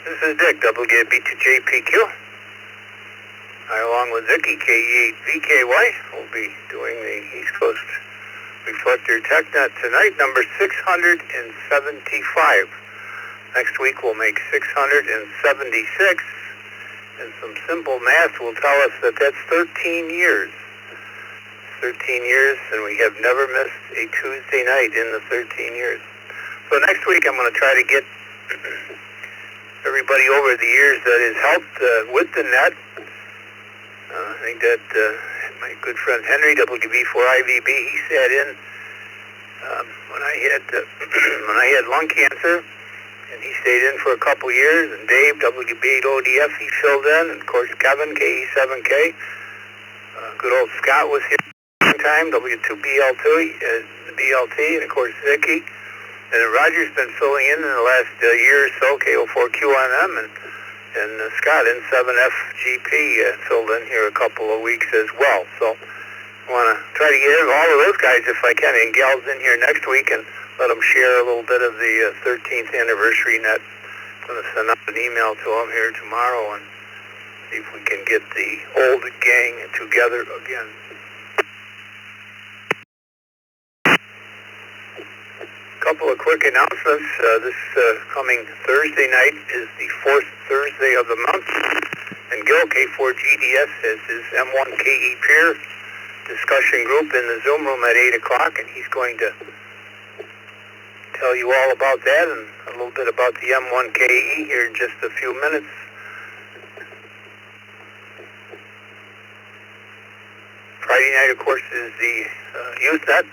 This is Dick, WB2JPQ. I, along with Vicky, KE8VKY, will be doing the East Coast Reflector Tech Net tonight, number 675. Next week we'll make 676, and some simple math will tell us that that's 13 years. 13 years, and we have never missed a Tuesday night in the 13 years. So next week I'm going to try to get everybody over the years that has helped with the net. I think that my good friend Henry, WB4IVB, he sat in when I had when I had lung cancer, and he stayed in for a couple years. And Dave, WB8ODF, he filled in, and of course Kevin, KE7K. Good old Scott was here one time, W2BL2, BLT, and of course Vicky. And Roger's been filling in the last year or so, KO4QNM, and Scott, N7FGP, filled in here a couple of weeks as well. So I want to try to get all of those guys, if I can, and gals in here next week and let them share a little bit of the 13th anniversary net. I'm going to send out an email to them here tomorrow and see if we can get the old gang together again. Couple of quick announcements. This coming Thursday night is the fourth Thursday of the month, and Gil, K4GDS, has his M1KE peer discussion group in the Zoom room at 8 o'clock, and he's going to tell you all about that and a little bit about the M1KE here in just a few minutes. Friday night, of course, is the Youth Net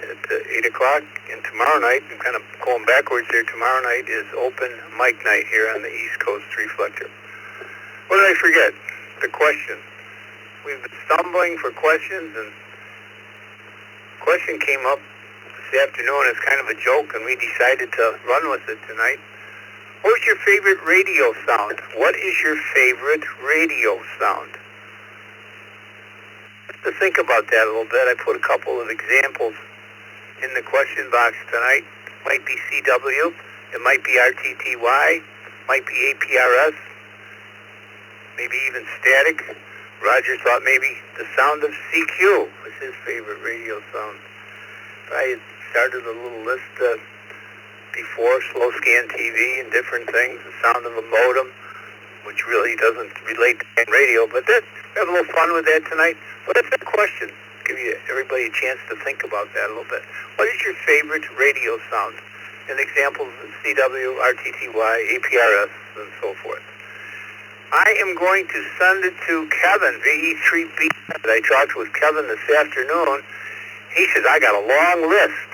at 8 o'clock, and tomorrow night, I'm kind of going backwards here, tomorrow night is open mic night here on the East Coast Reflector. What did I forget? The question. We've been stumbling for questions, and a question came up this afternoon as kind of a joke, and we decided to run with it tonight. What was your favorite radio sound? What is your favorite radio sound? Just to think about that a little bit, I put a couple of examples in the question box tonight. Might be CW, it might be RTTY, might be APRS, maybe even static. Roger thought maybe the sound of CQ was his favorite radio sound. I had started a little list before, slow scan TV and different things, the sound of a modem, which really doesn't relate to radio, but have a little fun with that tonight. But that's a question. Give everybody a chance to think about that a little bit. What is your favorite radio sound? And examples of CW, RTTY, APRS, and so forth. I am going to send it to Kevin, VE3B. I talked with Kevin this afternoon. He says, I got a long list.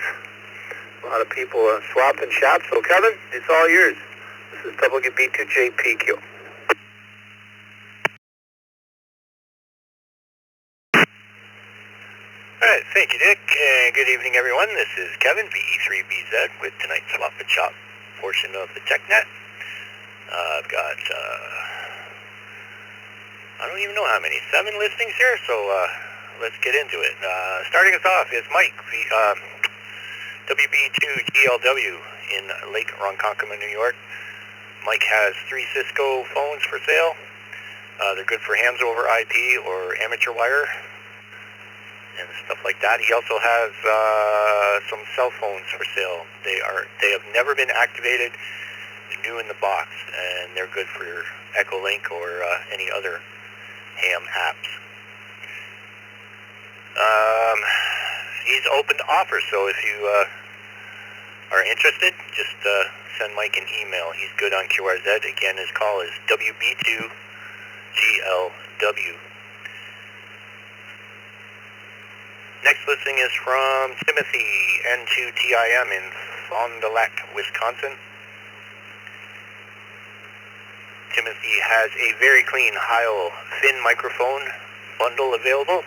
A lot of people swapping shops. So Kevin, it's all yours. This is WB2JPQ. All right, thank you, Dick, and good evening, everyone. This is Kevin, VE3BZ, with tonight's Swap and Shop portion of the Tech Net. I've got, I don't even know how many, 7 listings here, so let's get into it. Starting us off is Mike, WB2GLW in Lake Ronkonkoma, New York. Mike has 3 Cisco phones for sale. They're good for hands over IP or amateur wire and stuff like that. He also has some cell phones for sale. They have never been activated, new in the box, and they're good for your Echolink or any other ham apps. He's open to offers, so if you are interested, just send Mike an email. He's good on QRZ. Again, his call is WB2GLW. Next listing is from Timothy, N2TIM in Fond du Lac, Wisconsin. Timothy has a very clean Heil Fin microphone bundle available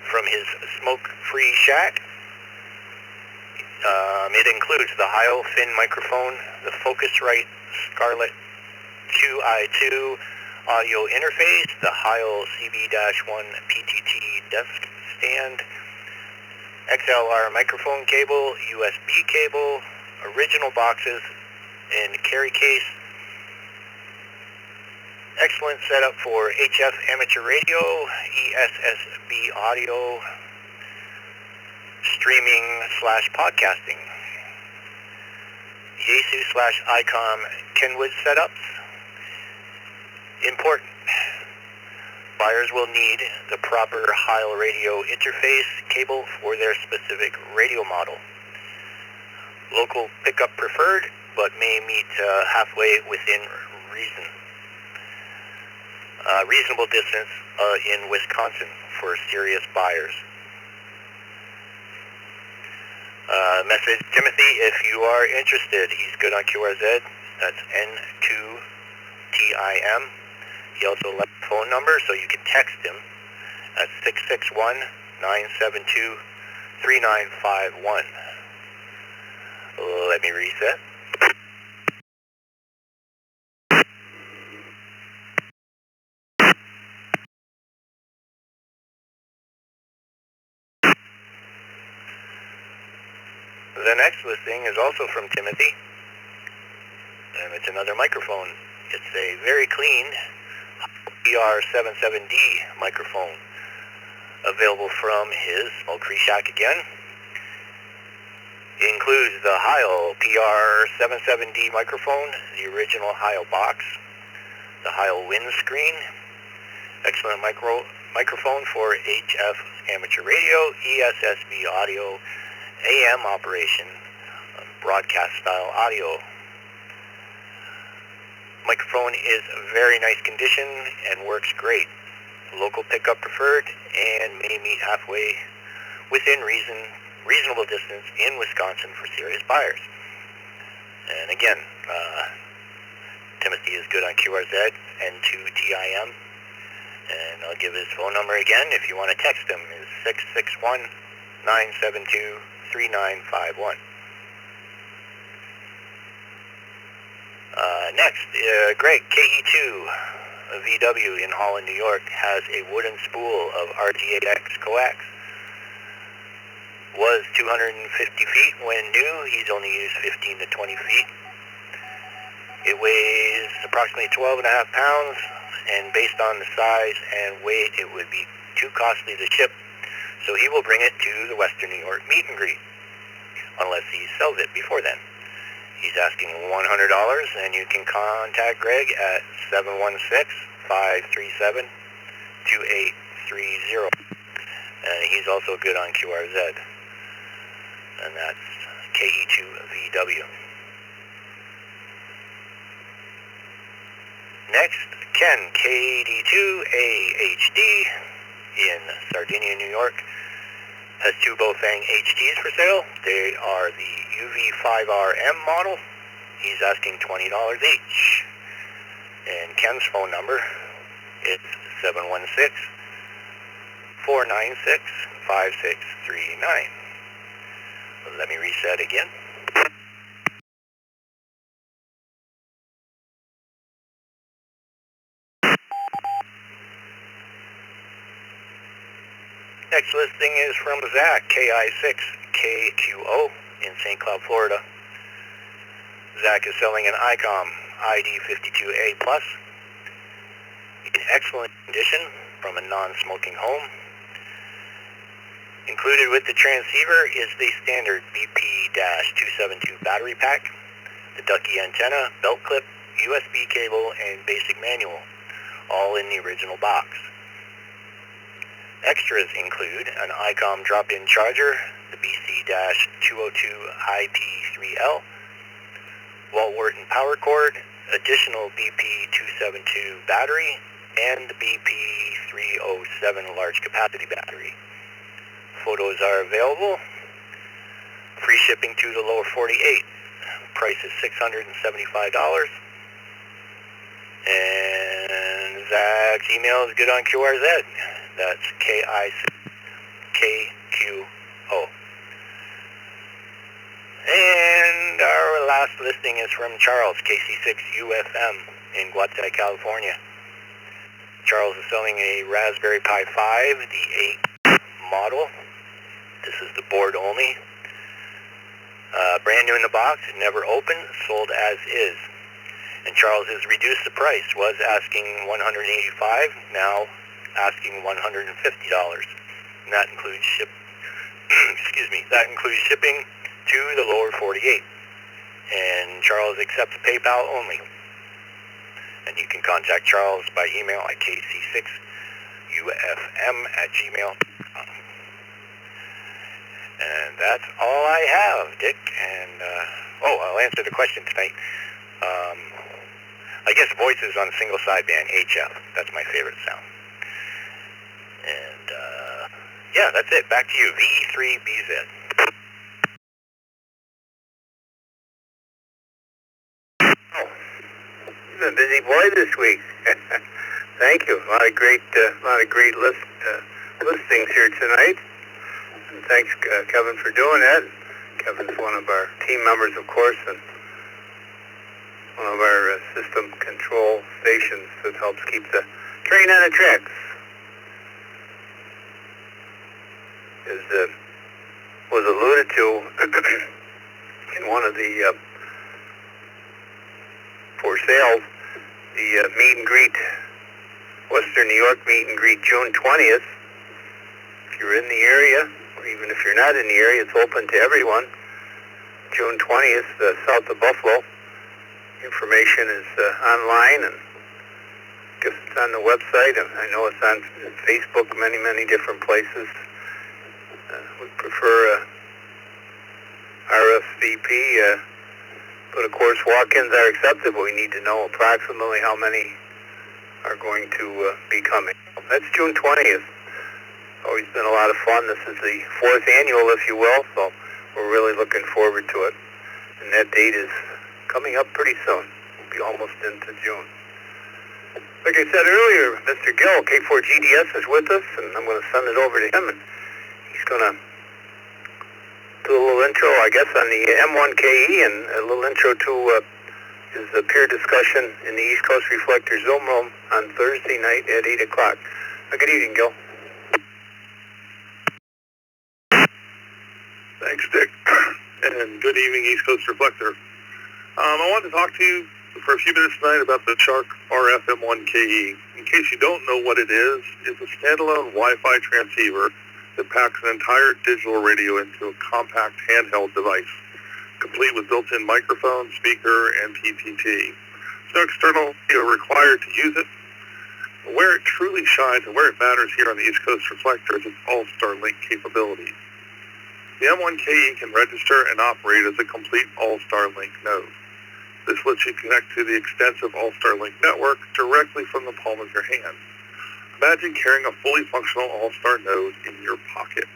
from his smoke-free shack. It includes the Heil Fin microphone, the Focusrite Scarlett 2i2 audio interface, the Heil CB-1 PTT desk stand, XLR microphone cable, USB cable, original boxes, in carry case. Excellent setup for HF amateur radio, ESSB audio, streaming / podcasting. Yaesu / ICOM Kenwood setups. Important. Buyers will need the proper Heil radio interface cable for their specific radio model. Local pickup preferred, but may meet halfway within reason. Reasonable distance in Wisconsin for serious buyers. Message Timothy, if you are interested, he's good on QRZ. That's N2TIM. He also left a phone number, so you can text him at 661-972-3951. Let me reset. The next listing is also from Timothy, and it's another microphone. It's a very clean PR77D microphone, available from his Smoke-Free Shack again. It includes the Heil PR77D microphone, the original Heil box, the Heil windscreen, excellent microphone for HF amateur radio, ESSB audio, AM operation, broadcast style audio. Microphone is very nice condition and works great. Local pickup preferred and may meet halfway within reasonable distance in Wisconsin for serious buyers. And again, Timothy is good on QRZ, N2TIM. And I'll give his phone number again if you want to text him. Is 661-972-3951. Next, Greg, KE2 VW in Holland, New York, has a wooden spool of RG8X coax. Was 250 feet when new. He's only used 15 to 20 feet. It weighs approximately 12.5 pounds, and based on the size and weight, it would be too costly to ship. So he will bring it to the Western New York meet and greet, unless he sells it before then. He's asking $100, and you can contact Greg at 716-537-2830. And he's also good on QRZ, and that's KE2VW. Next, Ken, KD2AHD in Sardinia, New York, has two Bofang HDs for sale. They are the UV5RM model. He's asking $20 each. And Ken's phone number is 716-496-5639. Let me reset again. Next listing is from Zach, KI6KQO in St. Cloud, Florida. Zach is selling an ICOM ID52A Plus in excellent condition from a non-smoking home. Included with the transceiver is the standard BP-272 battery pack, the ducky antenna, belt clip, USB cable, and basic manual, all in the original box. Extras include an ICOM drop-in charger, the BC-202IP3L, Walt Wharton power cord, additional BP-272 battery, and the BP-307 large capacity battery. Photos are available. Free shipping to the lower 48. Price is $675. And Zach's email is good on QRZ. That's KIKQO. And our last listing is from Charles, KC6UFM in Guatemala, California. Charles is selling a Raspberry Pi 5, the 8 model. This is the board only. Brand new in the box, never opened, sold as is. And Charles has reduced the price. Was asking $185, now asking $150. And that includes that includes shipping to the lower 48. And Charles accepts PayPal only. And you can contact Charles by email at kc6ufm@gmail.com. And that's all I have, Dick. And, I'll answer the question tonight. I guess voices on a single sideband, HF. That's my favorite sound. And, that's it. Back to you, VE3BZ. You've been a busy boy this week. Thank you. A lot of great listings here tonight. And thanks, Kevin, for doing that. Kevin's one of our team members, of course, and one of our system control stations that helps keep the train on the tracks. As was alluded to in one of the for sales, the meet and greet, Western New York meet and greet, June 20th. If you're in the area, or even if you're not in the area, it's open to everyone. June 20th, south of Buffalo. Information is online, and I guess it's on the website, and I know it's on Facebook, many different places. We prefer RSVP, but of course walk-ins are acceptable. We need to know approximately how many are going to be coming. That's June 20th. Always been a lot of fun. This is the 4th annual, if you will, so we're really looking forward to it. And that date is coming up pretty soon. We'll be almost into June. Like I said earlier, Mr. Gill, K4GDS, is with us, and I'm going to send it over to him, and he's going to do a little intro, I guess, on the M1KE, and a little intro to his peer discussion in the East Coast Reflector Zoom room on Thursday night at 8 o'clock. Good evening, Gil. Thanks, Dick, and good evening, East Coast Reflector. I wanted to talk to you for a few minutes tonight about the Shark RF M1KE. In case you don't know what it is, it's a standalone Wi-Fi transceiver that packs an entire digital radio into a compact handheld device, complete with built-in microphone, speaker, and PTT. No external required to use it. Where it truly shines and where it matters here on the East Coast Reflector is its All-Star Link capabilities. The M1KE can register and operate as a complete All-Star Link node. This lets you connect to the extensive All-Star Link network directly from the palm of your hand. Imagine carrying a fully functional All-Star node in your pocket.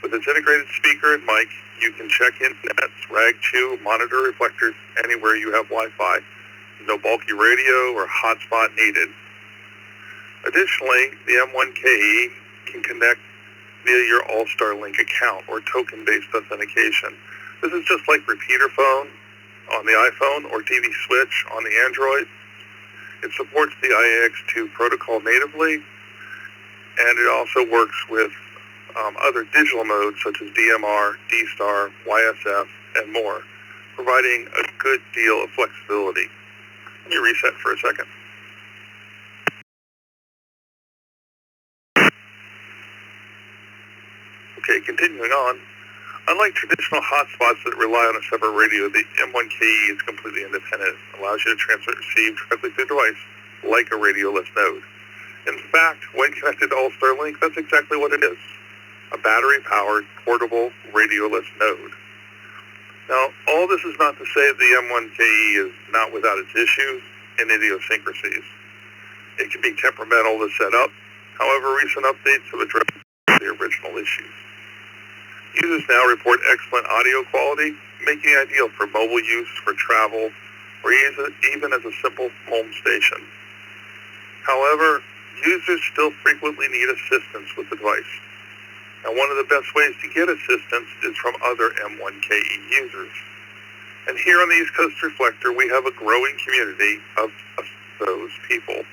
With its integrated speaker and mic, you can check in nets, RAG 2, monitor reflectors anywhere you have Wi-Fi. No bulky radio or hotspot needed. Additionally, the M1KE can connect via your All-Star Link account or token-based authentication. This is just like repeater phone on the iPhone or TV switch on the Android. It supports the IAX2 protocol natively, and it also works with other digital modes such as DMR, D-Star, YSF, and more, providing a good deal of flexibility. Let me reset for a second. Okay, continuing on. Unlike traditional hotspots that rely on a separate radio, the M1KE is completely independent. It allows you to transmit and receive directly to the device like a radioless node. In fact, when connected to All-Star Link, that's exactly what it is. A battery-powered, portable, radioless node. Now, all this is not to say that the M1KE is not without its issues and idiosyncrasies. It can be temperamental to set up. However, recent updates have addressed the original issues. Users now report excellent audio quality, making it ideal for mobile use, for travel, or even as a simple home station. However, users still frequently need assistance with the device. And one of the best ways to get assistance is from other M1KE users. And here on the East Coast Reflector, we have a growing community of those people.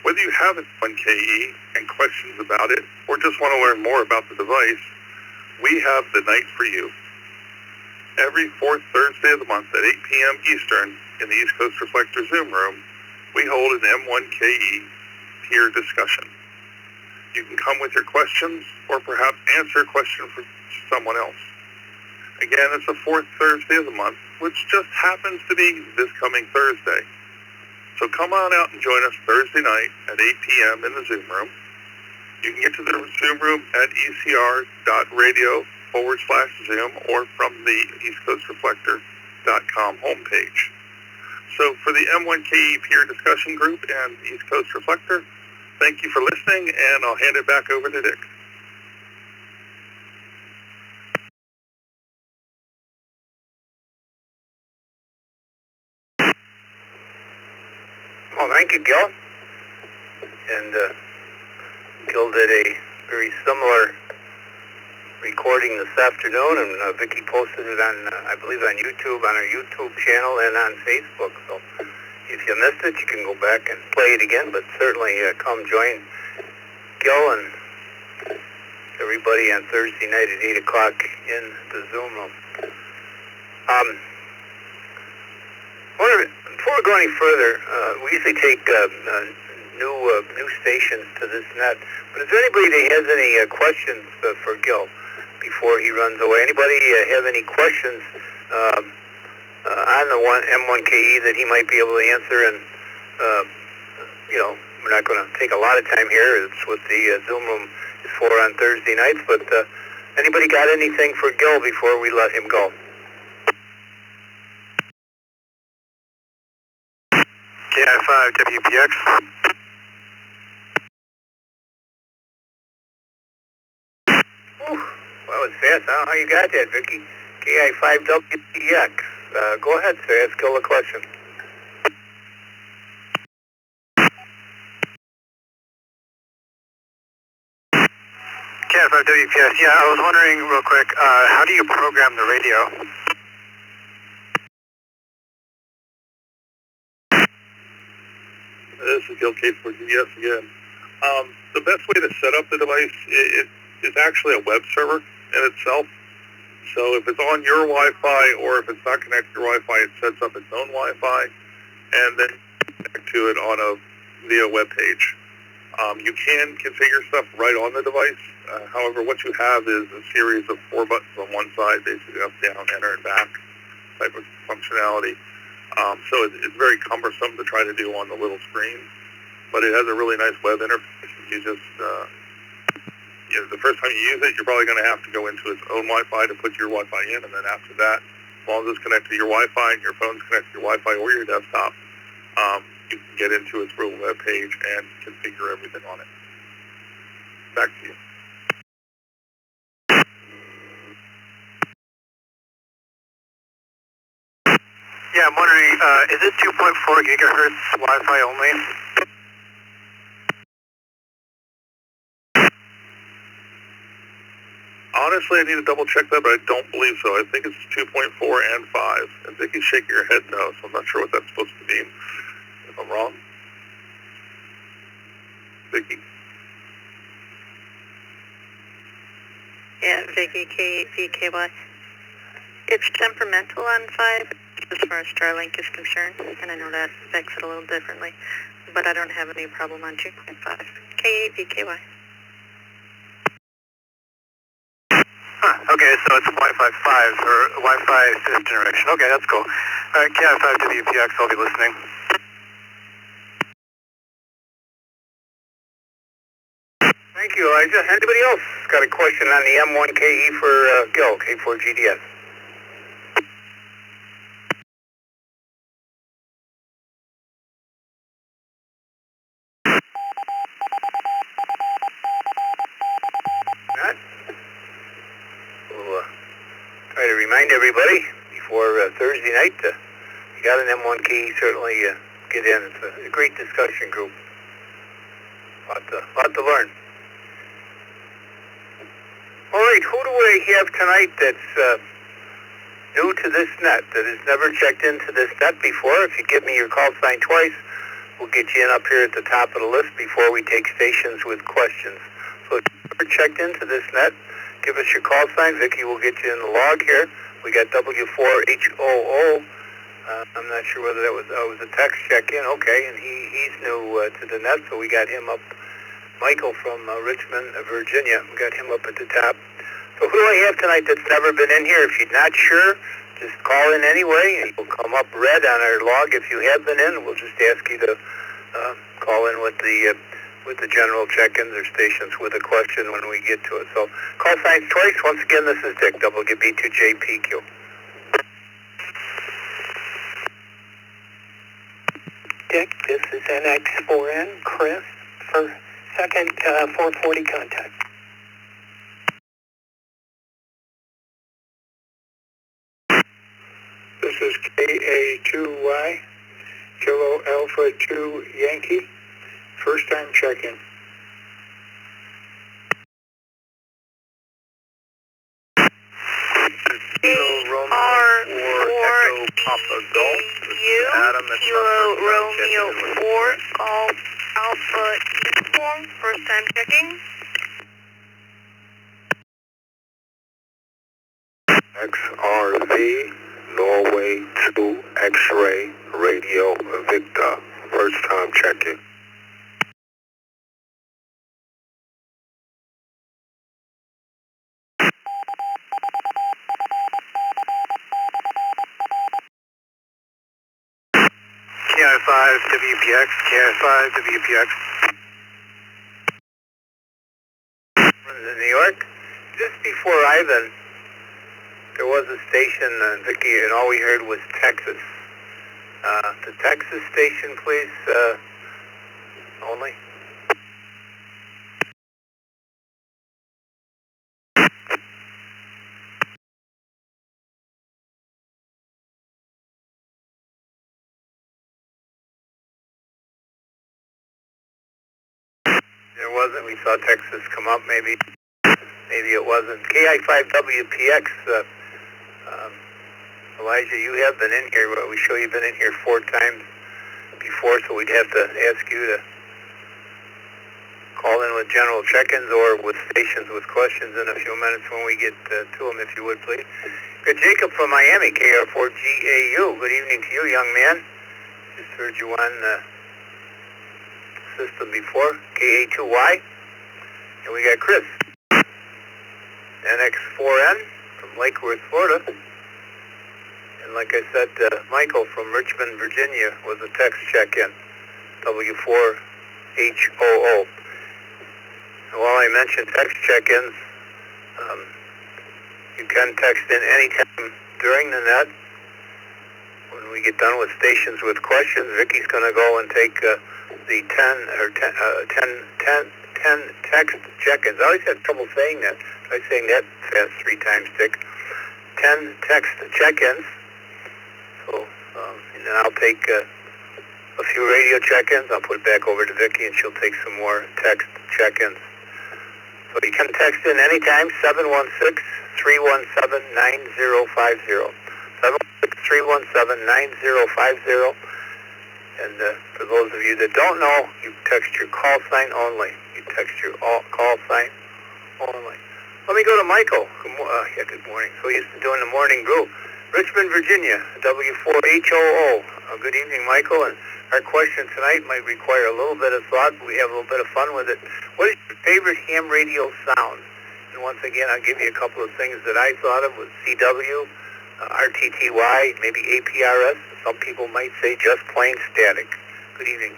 Whether you have an M1KE and questions about it, or just want to learn more about the device, we have the night for you. Every fourth Thursday of the month at 8 p.m. Eastern in the East Coast Reflector Zoom room, we hold an M1KE peer discussion. You can come with your questions or perhaps answer a question for someone else. Again, it's the fourth Thursday of the month, which just happens to be this coming Thursday. So come on out and join us Thursday night at 8 p.m. in the Zoom room. You can get to the Zoom room at ecr.radio/Zoom or from the eastcoastreflector.com homepage. So for the M1KE peer discussion group and East Coast Reflector, thank you for listening, and I'll hand it back over to Dick. Well, thank you, Gil. And Gil did a very similar recording this afternoon, and Vicki posted it on, I believe, on YouTube, on our YouTube channel and on Facebook. So if you missed it, you can go back and play it again, but certainly come join Gil and everybody on Thursday night at 8 o'clock in the Zoom room. Before we go any further, we usually take new stations to this net. But is there anybody that has any questions for Gil before he runs away? Anybody have any questions on the M1KE that he might be able to answer? And we're not going to take a lot of time here. It's what the Zoom room is for on Thursday nights. But anybody got anything for Gil before we let him go? KI5WPX. Ooh, well, it's fast. I don't know how you got that, Vicky. KI5WPX. Go ahead, sir. Ask Gil a question. KI5WPX. Yeah, I was wondering real quick, how do you program the radio? This is Gil K4GDS again. The best way to set up the device is actually a web server in itself. So if it's on your Wi-Fi or if it's not connected to your Wi-Fi, it sets up its own Wi-Fi and then connect to it on via web page. You can configure stuff right on the device. However, what you have is a series of 4 buttons on one side, basically up, down, enter, and back type of functionality. So it's very cumbersome to try to do on the little screen, but it has a really nice web interface. You just, the first time you use it, you're probably going to have to go into its own Wi-Fi to put your Wi-Fi in, and then after that, as long as it's connected to your Wi-Fi and your phone's connected to your Wi-Fi or your desktop, you can get into its real web page and configure everything on it. Back to you. Yeah, I'm wondering, is it 2.4 gigahertz Wi-Fi only? Honestly, I need to double check that, but I don't believe so. I think it's 2.4 and 5. And Vicky's shaking her head no, so I'm not sure what that's supposed to mean. If I'm wrong. Vicky? Yeah, Vicky, KVKY. It's temperamental on 5 as far as Starlink is concerned, and I know that affects it a little differently, but I don't have any problem on 2.5. KVKY. Okay, so it's Wi-Fi 5 or Wi-Fi 5th generation. Okay, that's cool. All right, KI5WPX, I'll be listening. Thank you, Elijah. Anybody else got a question on the M1KE for Gil, K4GDS? Not? We'll try to remind everybody before Thursday night, you got an M1KE, certainly get in. It's a great discussion group. Lot to learn. All right, who do I have tonight that's new to this net, that has never checked into this net before? If you give me your call sign twice, we'll get you in up here at the top of the list before we take stations with questions. So if you've never checked into this net, give us your call sign. Vicki will get you in the log here. We got W4HOO. I'm not sure whether that was a text check-in. Okay, and he's new to the net, so we got him up. Michael from Richmond, Virginia. We got him up at the top. So who do I have tonight that's never been in here? If you're not sure, just call in anyway, and you'll come up red on our log. If you have been in, we'll just ask you to call in with the general check-ins or stations with a question when we get to it. So call signs twice. Once again, this is Dick, WB2JPQ. Dick, this is NX4N, Chris, for second 440 contact. This is KA2Y, Kilo Alpha 2 Yankee, first time check-in. ECR Papa Golf. Adam, Kilo Romeo 4, Golf Alpha Uniform, first time checking. XRV, Norway 2 X-Ray, Radio Victor, first time check-in. KI5 WPX, KI5 WPX. In New York, just before Ivan, there was a station, Vicky, and all we heard was Texas. The Texas station, please, only. There wasn't. We saw Texas come up. Maybe it wasn't. KI5WPX. Elijah, you have been in here. We show you've been in here 4 times before, so we'd have to ask you to call in with general check-ins or with stations with questions in a few minutes when we get to them, if you would, please. Good, Jacob from Miami, KR4GAU. Good evening to you, young man. Just heard you on the system before, KA2Y. And we got Chris, NX4N from Lake Worth, Florida. And like I said, Michael from Richmond, Virginia was a text check-in, W4HOO. And while I mentioned text check-ins, you can text in anytime during the net. When we get done with stations with questions, Vicky's going to go and take the 10 text check-ins. I always had trouble saying that. I was saying that fast 3 times, Dick. 10 text check-ins. So, and then I'll take a few radio check-ins. I'll put it back over to Vicky, and she'll take some more text check-ins. So you can text in anytime, 716-317-9050. 716-317-9050. And for those of you that don't know, you text your call sign only. You text your call sign only. Let me go to Michael. Good morning. So he's doing the morning brew. Richmond, Virginia, W4HOO. Good evening, Michael. And our question tonight might require a little bit of thought, but we have a little bit of fun with it. What is your favorite ham radio sound? And once again, I'll give you a couple of things that I thought of with CW, RTTY, maybe APRS. Some people might say just plain static. Good evening.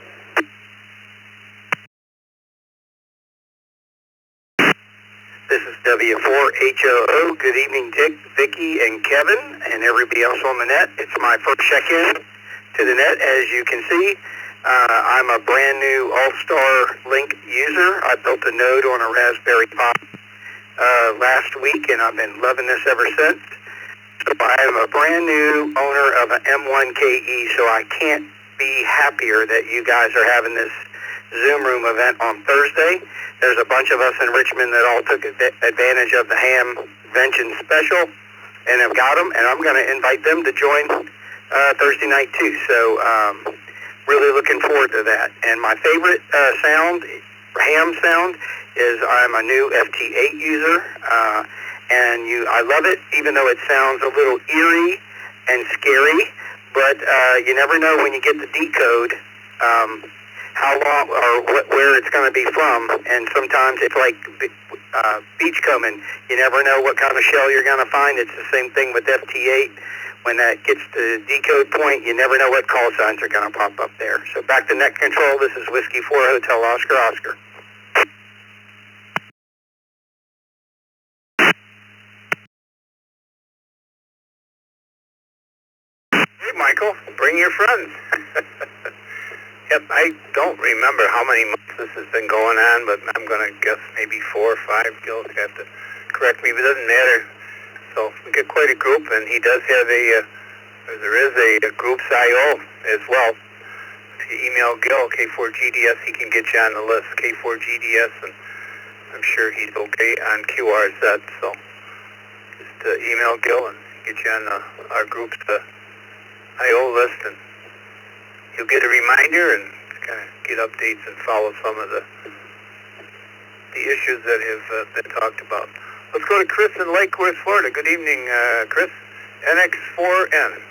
This is W4HOO. Good evening, Dick, Vicky, and Kevin, and everybody else on the net. It's my first check-in to the net. As you can see, I'm a brand new All-Star Link user. I built a node on a Raspberry Pi last week, and I've been loving this ever since. So I am a brand new owner of an M1KE, so I can't be happier that you guys are having this Zoom room event on Thursday. There's a bunch of us in Richmond that all took advantage of the Hamvention special and have got them, and I'm going to invite them to join Thursday night too. So really looking forward to that. And my favorite ham sound is I'm a new FT8 user, and I love it, even though it sounds a little eerie and scary. But you never know when you get the decode how long or where it's going to be from. And sometimes it's like beachcombing. You never know what kind of shell you're going to find. It's the same thing with FT8. When that gets to the decode point, you never know what call signs are going to pop up there. So back to net control. This is Whiskey 4 Hotel Oscar Oscar. Hey, Michael, bring your friends. Yep, I don't remember how many months this has been going on, but I'm going to guess maybe 4 or 5. Gil's have to correct me, but it doesn't matter. So we get quite a group, and he does have there is a groups IO as well. If you email Gil, K4GDS, he can get you on the list, K4GDS, and I'm sure he's okay on QRZ. So just email Gil and get you on our group's IO list, and you'll get a reminder and kind of get updates and follow some of the issues that have been talked about. Let's go to Chris in Lake Worth, Florida. Good evening, Chris. NX4N.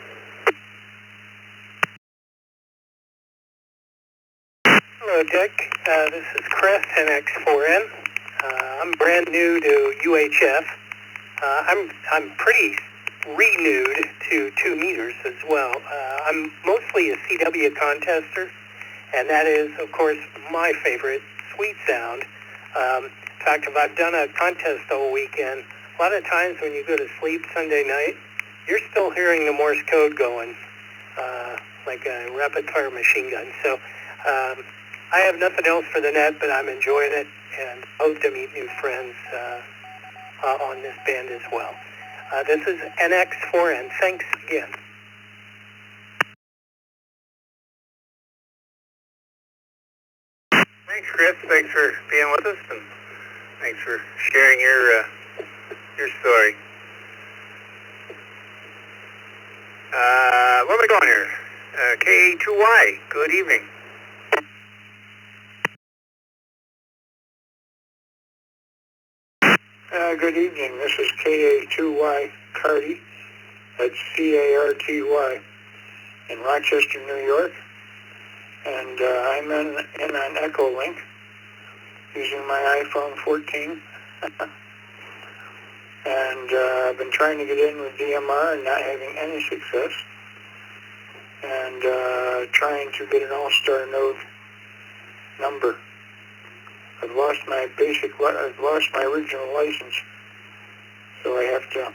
Hello, Dick. This is Chris, NX4N. I'm brand new to UHF. I'm pretty renewed to 2 meters as well. I'm mostly a CW contester, and that is, of course, my favorite, Sweet Sound. In fact, if I've done a contest all weekend, a lot of times when you go to sleep Sunday night, you're still hearing the Morse code going, like a rapid-fire machine gun. So I have nothing else for the net, but I'm enjoying it, and hope to meet new friends on this band as well. This is NX4N. Thanks again. Thanks, Chris. Thanks for being with us, and thanks for sharing your story. Where am I going here? KA2Y. Good evening. Good evening. This is KA2Y Carty. That's CARTY in Rochester, New York. And I'm in on Echo Link using my iPhone 14. And I've been trying to get in with DMR and not having any success. And trying to get an all-star node number. I've lost my original license, so I have to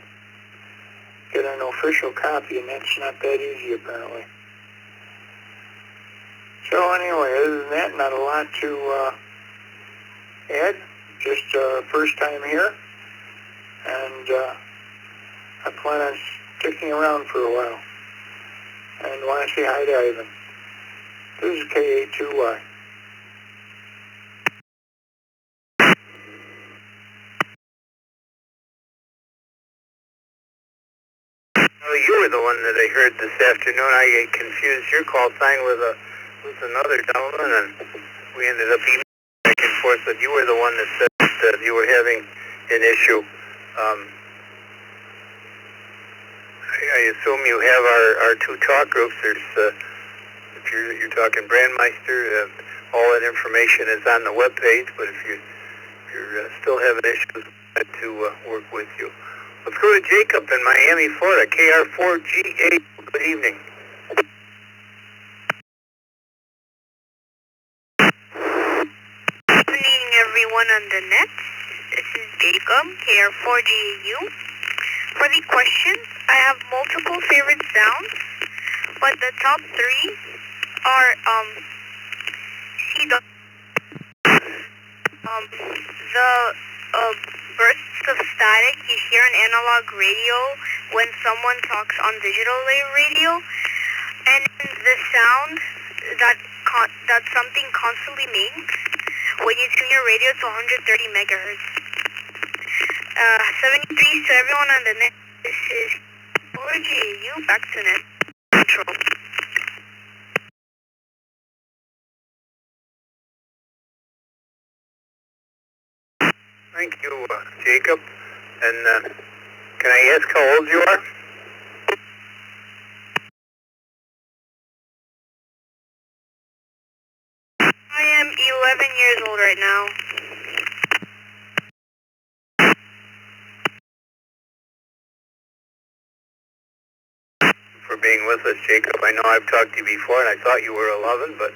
get an official copy, and that's not that easy apparently. So anyway, other than that, not a lot to add. Just first time here, and I plan on sticking around for a while. And want to say hi to Ivan. This is KA2Y. Well, you were the one that I heard this afternoon. I confused your call sign with another gentleman, and we ended up emailing back and forth. But you were the one that said that you were having an issue. I assume you have our 2 talk groups. There's if you're talking Brandmeister, all that information is on the web page. But if you're still having issues, I'd like to work with you. Let's go to Jacob in Miami, Florida, KR4GA. Good evening. Good evening, everyone on the net. This is Jacob, KR4GAU. For the questions, I have multiple favorite sounds, but the top 3 are CW. The bursts of static you hear on analog radio when someone talks on digital radio, and the sound that something constantly makes when you tune your radio to 130 megahertz. 73 to everyone on the net. This is 4GAU, back to net control. Thank you, Jacob. And can I ask how old you are? I am 11 years old right now. For being with us, Jacob. I know I've talked to you before, and I thought you were 11, but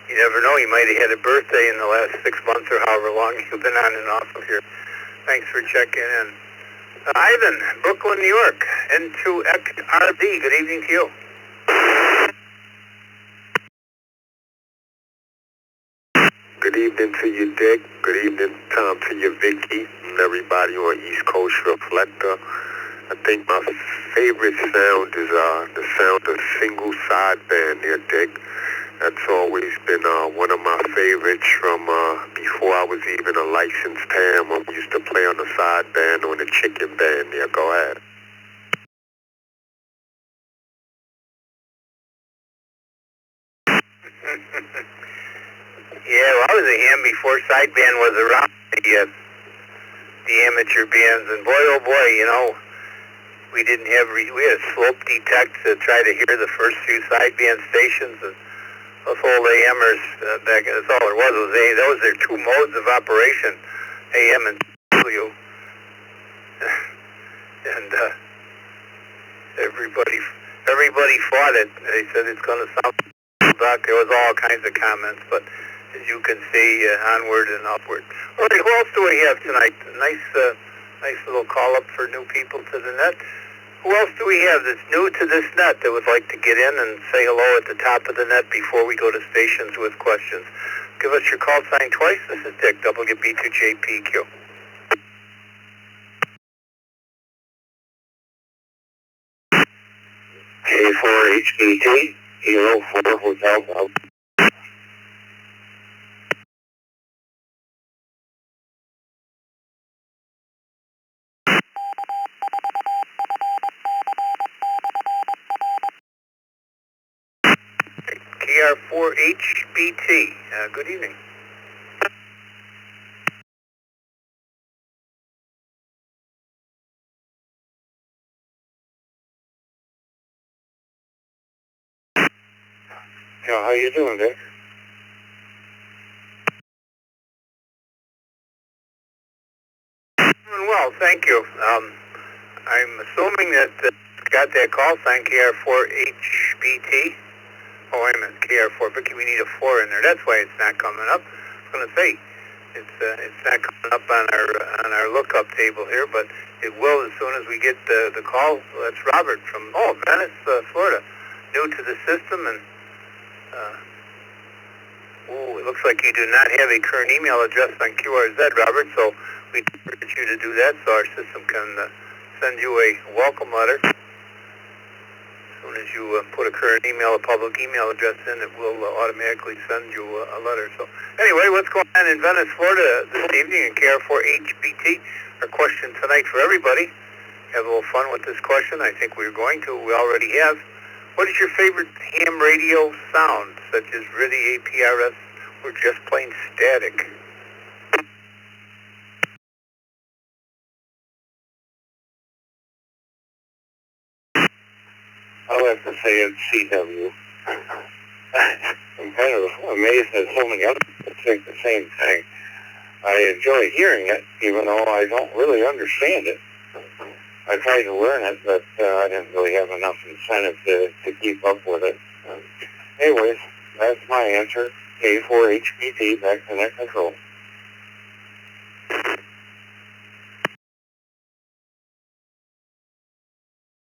you never know. You might have had a birthday in the last 6 months or however long you've been on and off of here. Thanks for checking in. Ivan, Brooklyn, New York, N2XRD. Good evening to you. Good evening to you, Dick. Good evening, Tom, to you, Vicky, and everybody on East Coast Reflector. I think my favorite sound is the sound of single sideband there, Dick. That's always been one of my favorites from before I was even a licensed ham when we used to play on the sideband on the chicken band there. Go ahead. Yeah, well, I was a ham before sideband was around, the amateur bands, and boy, oh boy, you know, we didn't have, we had a slope detect to try to hear the first few sideband stations, and those old AMers back, that's all there was those are two modes of operation, AM and W, and everybody fought it. They said it's going to sound duck. There was all kinds of comments, but as you can see, onward and upward. All right, who else do we have tonight? Nice little call up for new people to the net. Who else do we have that's new to this net that would like to get in and say hello at the top of the net before we go to stations with questions? Give us your call sign twice. This is Dick, WB2JPQ. K4HBT, Hero 4 Hotel Golf. KR4HBT. Good evening. Yeah, how you doing, Dick? Doing well, thank you. I'm assuming that got that call sign KR4HBT. Oh, wait a minute, KR4, but we need a 4 in there. That's why it's not coming up. I was going to say, it's not coming up on our lookup table here, but it will as soon as we get the call. That's Robert from Venice, Florida, new to the system, and it looks like you do not have a current email address on QRZ, Robert. So we encourage you to do that, so our system can send you a welcome letter. As soon as you put a current email, a public email address in, it will automatically send you a letter. So anyway, what's going on in Venice, Florida this evening in KR4HBT? Our question tonight for everybody. Have a little fun with this question. I think we're going to. We already have. What is your favorite ham radio sound, such as RIDI, APRS, or just plain static? I'll have to say it's CW. I'm kind of amazed that so many others think the same thing. I enjoy hearing it, even though I don't really understand it. I tried to learn it, but I didn't really have enough incentive to keep up with it. Anyways, that's my answer. K4HBT, back to net control.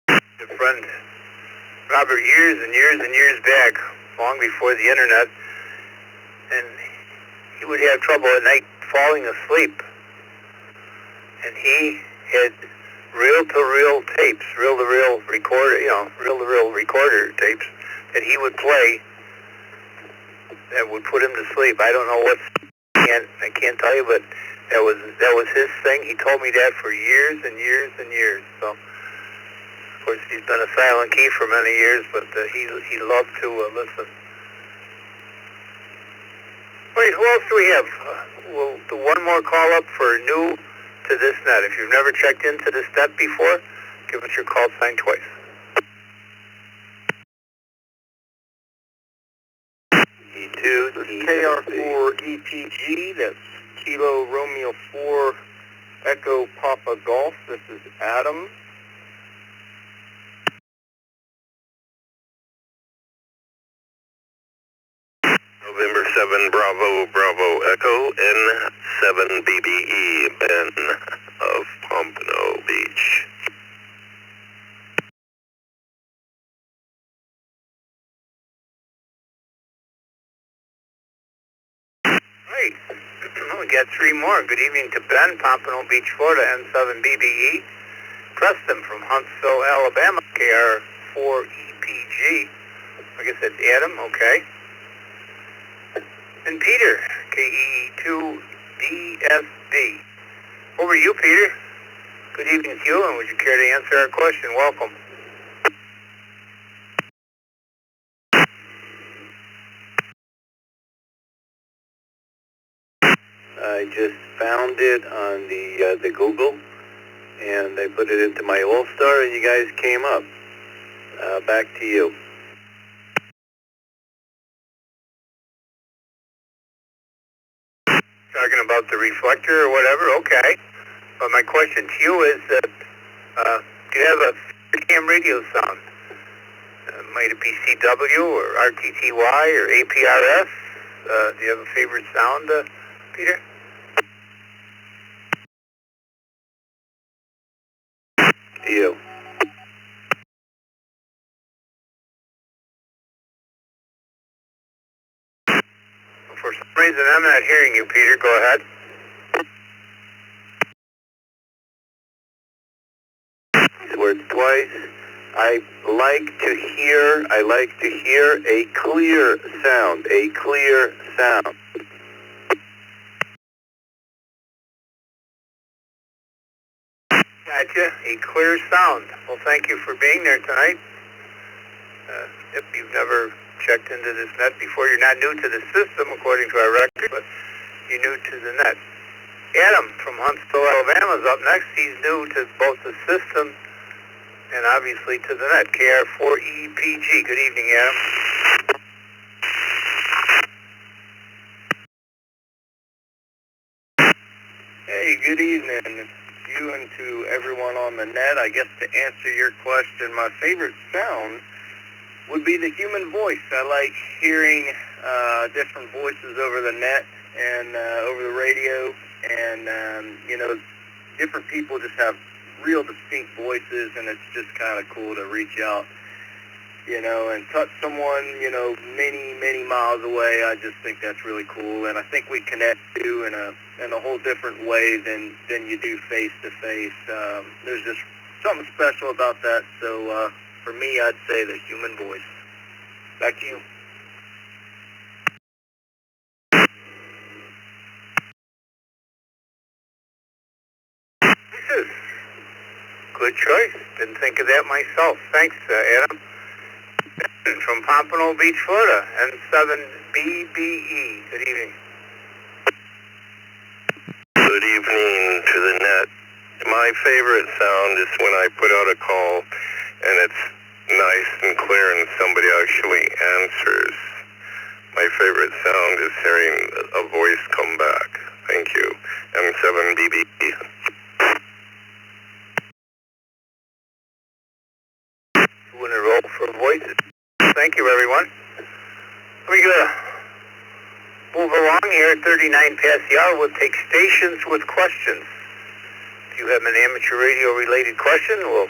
A friend, Robert, years and years and years back, long before the internet, and he would have trouble at night falling asleep. And he had reel-to-reel tapes, reel-to-reel recorder, reel-to-reel recorder tapes that he would play that would put him to sleep. I don't know what, I can't tell you, but that was his thing. He told me that for years and years and years. So, of course, he's been a silent key for many years, but he loved to listen. Wait, who else do we have? We'll do one more call up for new to this net. If you've never checked into this net before, give us your call sign twice. E2, KR4 EPG, that's Kilo Romeo 4 Echo Papa Golf. This is Adam. November 7 Bravo Bravo Echo N7 BBE, Ben of Pompano Beach. Right. We got three more. Good evening to Ben, Pompano Beach, Florida, N7 BBE. Preston from Huntsville, Alabama, KR4 EPG. I guess that's Adam, okay. And Peter, KE2DSB. Over to you, Peter. Good evening to you, and would you care to answer our question? Welcome. I just found it on the Google, and I put it into my All-Star, and you guys came up. Back to you. Talking about the reflector or whatever, okay. But my question to you is that do you have a cam radio sound? Might it be CW or RTTY or APRS? Do you have a favorite sound, Peter? You. For some reason, I'm not hearing you, Peter. Go ahead. Words twice. I like to hear a clear sound. A clear sound. Gotcha. A clear sound. Well, thank you for being there tonight. If you've never checked into this net before, you're not new to the system, according to our record, but you're new to the net. Adam from Huntsville, Alabama is up next. He's new to both the system and obviously to the net. KR4EPG. Good evening, Adam. Hey, good evening. You and to everyone on the net. I guess to answer your question, my favorite sound would be the human voice. I like hearing different voices over the net and over the radio, and different people just have real distinct voices, and it's just kind of cool to reach out, and touch someone, many miles away. I just think that's really cool, and I think we connect too in a whole different way than you do face to face. There's just something special about that. So for me, I'd say the human voice. Back to you. Good choice. Didn't think of that myself. Thanks, Adam. From Pompano Beach, Florida, N7BBE. Good evening. Good evening to the net. My favorite sound is when I put out a call and it's nice and clear and somebody actually answers. My favorite sound is hearing a voice come back. Thank you. M7BBE. Doing a roll for voices. Thank you, everyone. We're going to move along here at 39 past the hour. We'll take stations with questions. If you have an amateur radio related question, we'll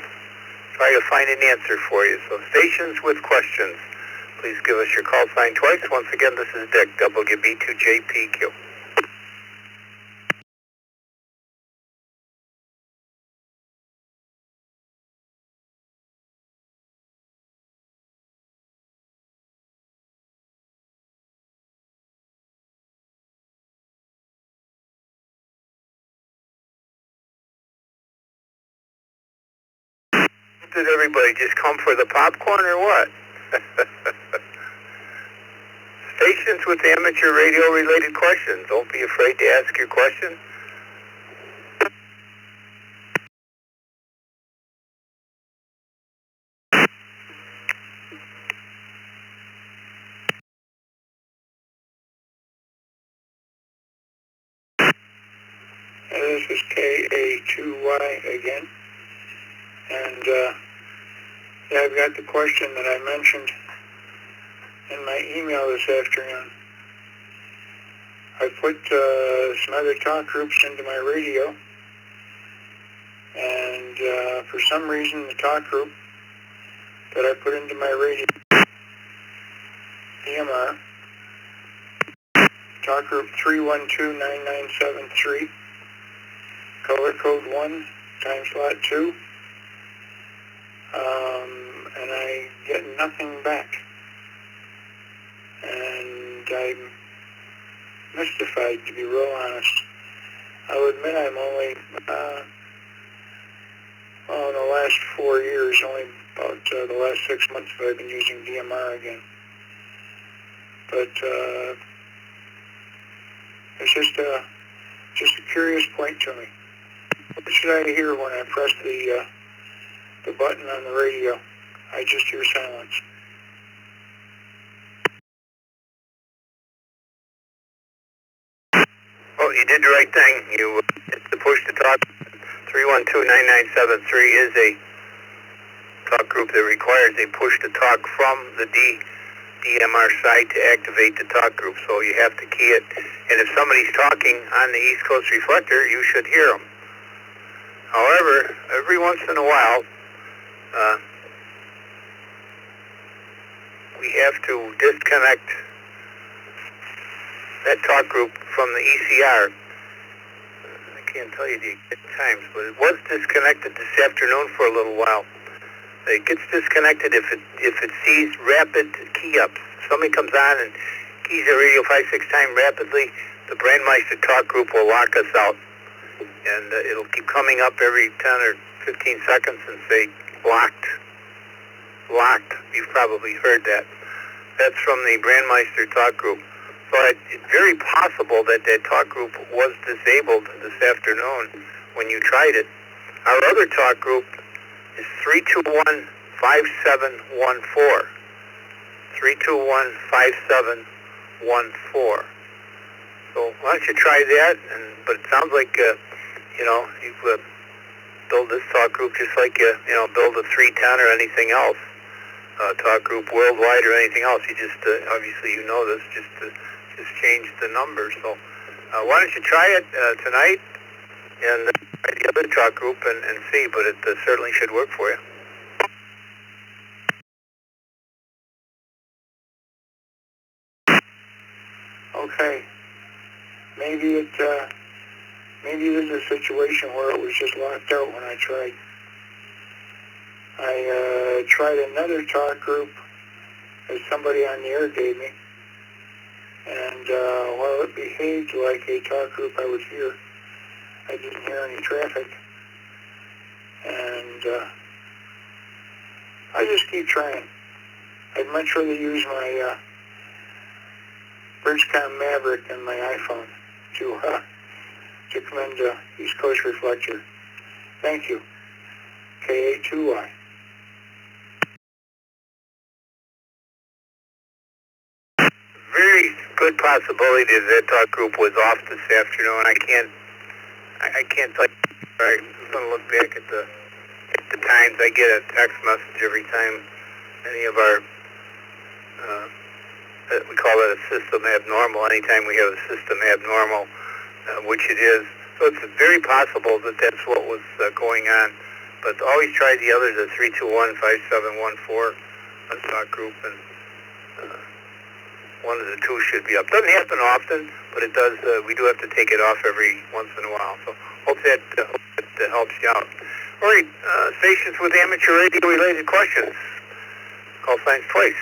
try to find an answer for you. So stations with questions. Please give us your call sign twice. Once again, this is Dick, WB2JPQ. Did everybody just come for the popcorn or what? Stations with amateur radio related questions. Don't be afraid to ask your question. This is KA2Y again. And yeah, I've got the question that I mentioned in my email this afternoon. I put some other talk groups into my radio, and for some reason the talk group that I put into my radio, EMR, talk group 3129973, color code 1, time slot 2, and I get nothing back. And I'm mystified, to be real honest. I'll admit I'm only, in the last 4 years, only about the last 6 months that I've been using DMR again. But it's just a curious point to me. What should I hear when I press the button on the radio? I just hear silence. Well, you did the right thing. You hit the push to talk. 3129973 is a talk group that requires a push to talk from the DMR side to activate the talk group. So you have to key it. And if somebody's talking on the East Coast Reflector, you should hear them. However, every once in a while, we have to disconnect that talk group from the ECR. I can't tell you the exact times, but it was disconnected this afternoon for a little while. It gets disconnected if it sees rapid key ups. Somebody comes on and keys the radio 5-6 times rapidly, the Brandmeister talk group will lock us out. And it'll keep coming up every 10 or 15 seconds and say, locked. Locked. You've probably heard that. That's from the Brandmeister talk group. So it's very possible that that talk group was disabled this afternoon when you tried it. Our other talk group is 321-5714. 321-5714. So why don't you try that? But it sounds like you build this talk group just like you build a 310 or anything else. Talk group worldwide or anything else. You just obviously you know this. Just change the numbers. So why don't you try it tonight and try the other talk group and see. But it certainly should work for you. Okay. Maybe there's a situation where it was just locked out when I tried. I tried another talk group that somebody on the air gave me, and while it behaved like a talk group I would hear, I didn't hear any traffic, and I just keep trying. I'd much rather use my Bridgecom Maverick than my iPhone to come into East Coast Reflector. Thank you. KA2Y. Very good possibility that talk group was off this afternoon. I can't tell you. I'm going to look back at the times. I get a text message every time any of our we call it a system abnormal. Anytime we have a system abnormal, which it is. So it's very possible that that's what was going on. But always try the others, the 321-5714 talk group, and one of the two should be up. Doesn't happen often, but it does. We do have to take it off every once in a while. So hope that helps you out. All right, stations with amateur radio-related questions. Call signs twice.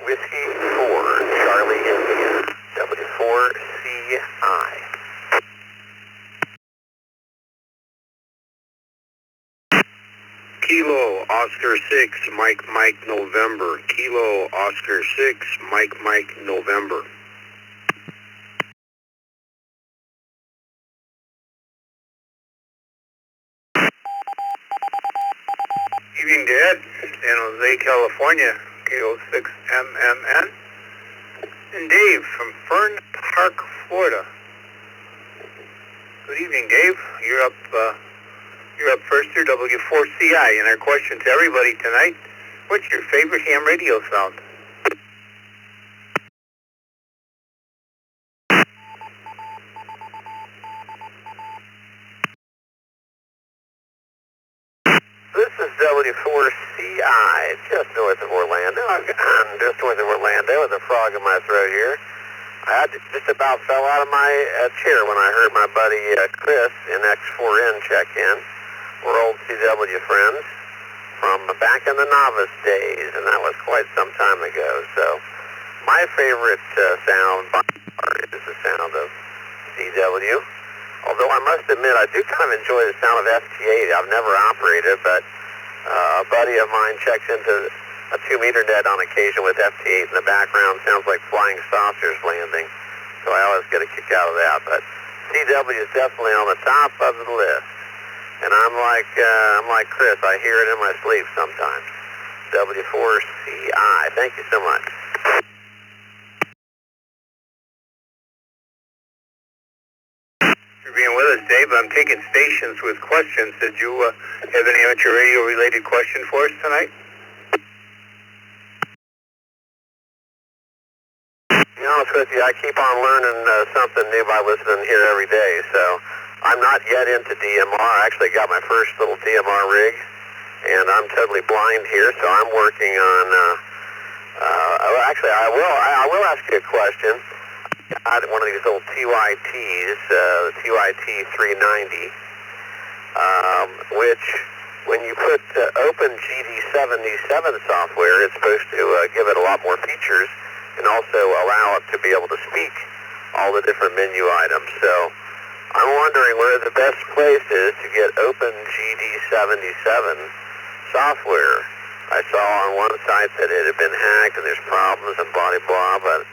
Whiskey 4, Charlie India, W4CI. Kilo Oscar 6, Mike November. Kilo Oscar 6, Mike November. Evening, Dad. San Jose, California. KO6MMN. And Dave from Fern Park, Florida. Good evening, Dave. You're up first here, W4CI. And our question to everybody tonight, what's your favorite ham radio sound? This is W4CI, just north of Orlando. Just north of Orlando with a frog in my throat here. I just about fell out of my chair when I heard my buddy Chris in X4N check in. We're old CW friends from back in the novice days, and that was quite some time ago. So my favorite sound by far is the sound of CW. Although I must admit, I do kind of enjoy the sound of FT8. I've never operated, but a buddy of mine checks into a 2-meter net on occasion with FT8 in the background. Sounds like flying saucers landing. So I always get a kick out of that. But CW is definitely on the top of the list. And I'm like Chris. I hear it in my sleep sometimes. W4CI. Thank you so much. For being with us, Dave. I'm taking stations with questions. Did you have an amateur radio related question for us tonight? To be honest with you, I keep on learning something new by listening here every day. So I'm not yet into DMR. I actually got my first little DMR rig, and I'm totally blind here. So I'm working on. I will ask you a question. I had one of these little TYTs, the TYT 390, which when you put OpenGD77 software, it's supposed to give it a lot more features and also allow it to be able to speak all the different menu items. So I'm wondering where the best place is to get OpenGD77 software. I saw on one site that it had been hacked and there's problems and blah, blah, but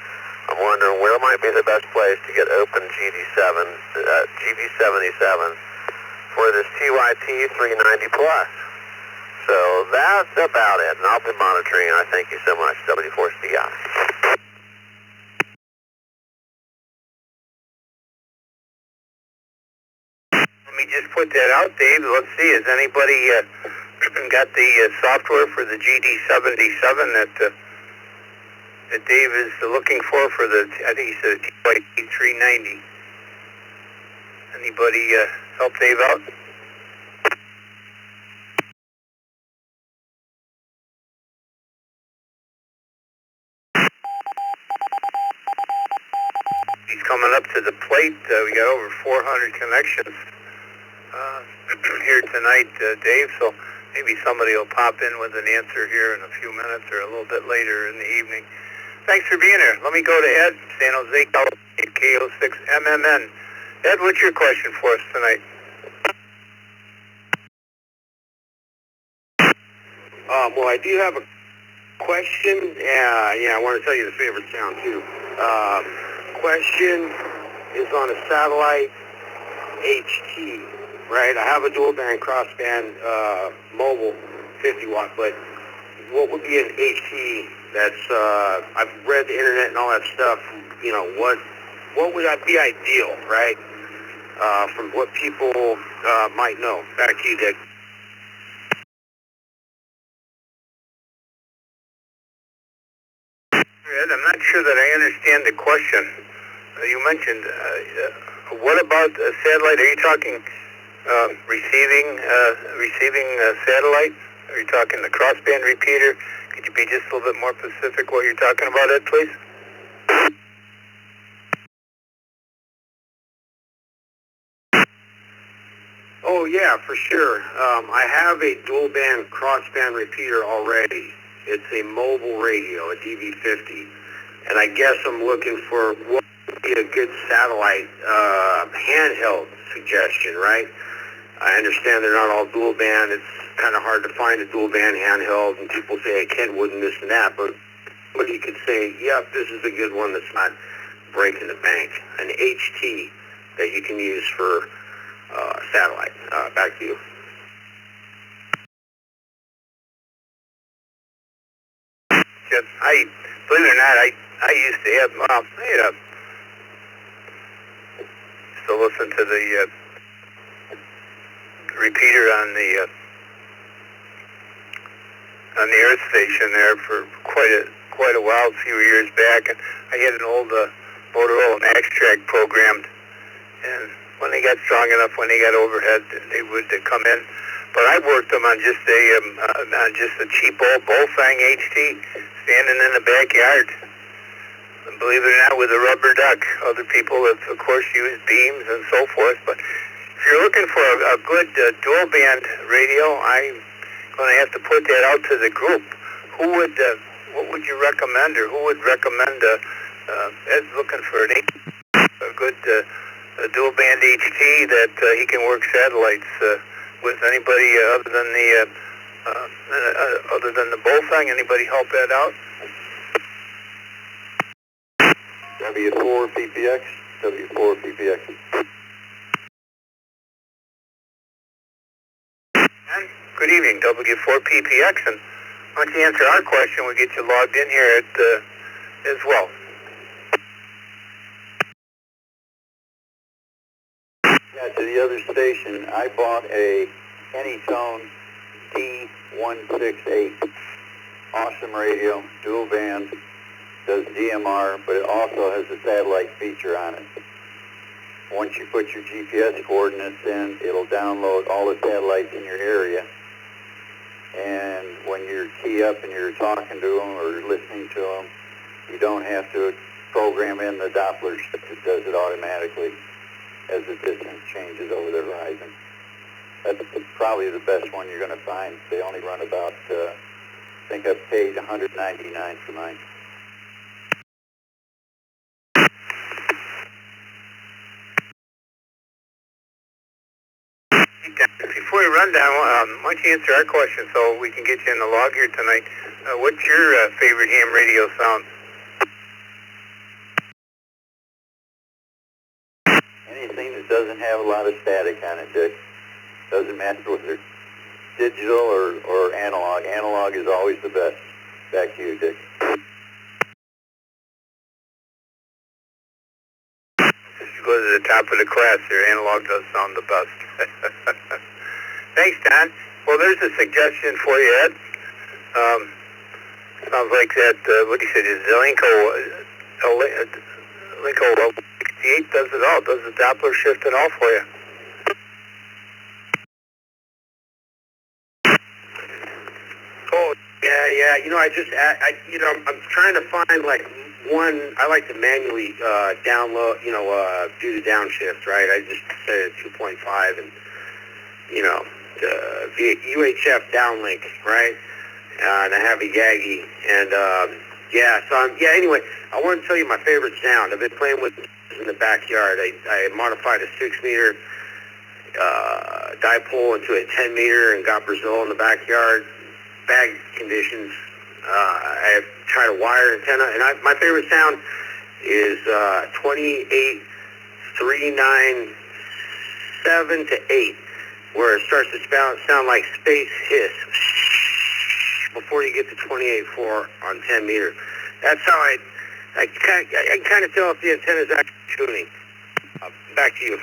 I'm wondering where might be the best place to get GD77 for this TYT 390 Plus. So that's about it, and I'll be monitoring. I thank you so much, W4CI. Let me just put that out, Dave. Let's see, has anybody got the software for the GD77 that Dave is looking for the, I think he said TYT 390. Anybody help Dave out? He's coming up to the plate. We got over 400 connections here tonight, Dave, so maybe somebody will pop in with an answer here in a few minutes or a little bit later in the evening. Thanks for being here. Let me go to Ed, San Jose, California, KO6MMN. Ed, what's your question for us tonight? Well, I do have a question. I want to tell you the favorite sound, too. Question is on a satellite HT, right? I have a dual band, crossband, mobile 50 watt, but what would be an HT that's, I've read the internet and all that stuff, what would that be ideal, right? From what people might know. Back to you, Dick. Ed, I'm not sure that I understand the question. You mentioned, what about satellite? Are you talking receiving satellite? Are you talking the crossband repeater? Could you be just a little bit more specific what you're talking about, Ed, please? Oh, yeah, for sure. I have a dual band crossband repeater already. It's a mobile radio, a DV50. And I guess I'm looking for what would be a good satellite handheld suggestion, right? I understand they're not all dual band. It's kind of hard to find a dual band handheld, and people say, hey, Kenwood and this and that. But you could say, yep, this is a good one that's not breaking the bank. An HT that you can use for satellite. Back to you. Believe it or not, I used to have, used to listen to the repeater on the earth station there for quite a while, a few years back, and I had an old Motorola Max Track programmed, and when they got strong enough, when they got overhead, they would come in. But I worked them on just a cheap old Bullfang HT, standing in the backyard. And believe it or not, with a rubber duck. Other people have, of course, used beams and so forth. But if you're looking for a good dual band radio, I'm going to have to put that out to the group. What would you recommend, or who would recommend Ed's looking for a good dual band HT that he can work satellites with? Anybody other than the Bullfang? Anybody help Ed out? W4 PPX. W4 PPX. And good evening, W4 PPX, and why don't you answer our question? We'll get you logged in here as well. Yeah, to the other station, I bought a Anytone D168. Awesome radio, dual band, does DMR, but it also has a satellite feature on it. Once you put your GPS coordinates in, it'll download all the satellites in your area. And when you key up and you're talking to them or listening to them, you don't have to program in the Doppler shift. It does it automatically as the distance changes over the horizon. That's probably the best one you're going to find. They only run about, I think I've paid $199 for mine. Before we run down, why don't you answer our question so we can get you in the log here tonight? What's your favorite ham radio sound? Anything that doesn't have a lot of static on it, Dick. Doesn't matter whether it's digital or analog. Analog is always the best. Back to you, Dick. If you go to the top of the class there, analog does sound the best. Thanks, Don. Well, there's a suggestion for you, Ed. Sounds like that, what he said, is the Linko 68 does it all, does the Doppler shift and all for you. Oh, yeah. You know, I'm trying to find like one. I like to manually download. Do the downshift. Right. I just set it at 2.5, and the UHF downlink. Right. And I have a Yagi, and anyway, I want to tell you my favorite sound. I've been playing with in the backyard. I modified a 6-meter dipole into a 10-meter and got Brazil in the backyard. Bag conditions. I have tried a wire antenna, and my favorite sound is 28.397 to 8, where it starts to sound like space hiss before you get to 28.4 on 10 meter. That's how I can kind of tell if the antenna is actually tuning. Back to you.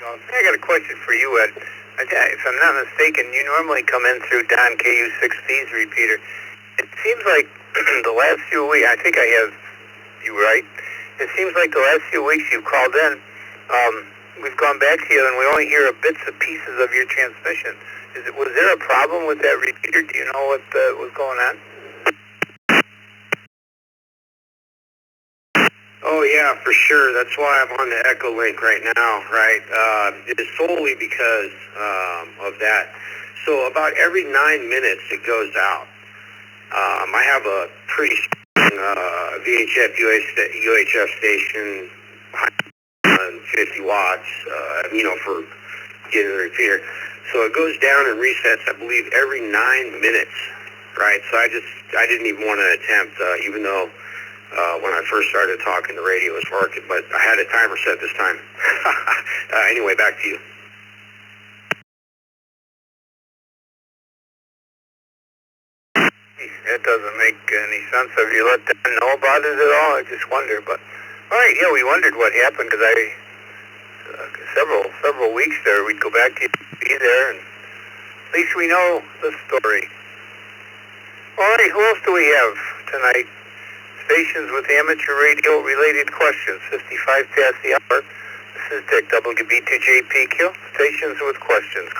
I got a question for you, Ed. If I'm not mistaken, you normally come in through Don KU6B's repeater. It seems like the last few weeks, I think I have you right. It seems like the last few weeks you've called in, we've gone back to you and we only hear bits and pieces of your transmission. Was there a problem with that repeater? Do you know what was going on? Oh yeah, for sure. That's why I'm on the Echo Link right now, right? It is solely because of that. So about every 9 minutes it goes out. I have a pretty strong VHF UHF station, 50 watts, for getting the repeater. So it goes down and resets, I believe, every 9 minutes, right? So I didn't even want to attempt, even though when I first started talking, the radio was working, but I had a timer set this time. Anyway, back to you. That doesn't make any sense. Have you let them know about it at all? I just wonder. But all right, yeah, we wondered what happened because several weeks there, we'd go back to be there, and at least we know the story. All right, who else do we have tonight? Stations with amateur radio related questions. 55 past the hour. This is Dick, WB2JPQ. Stations with questions.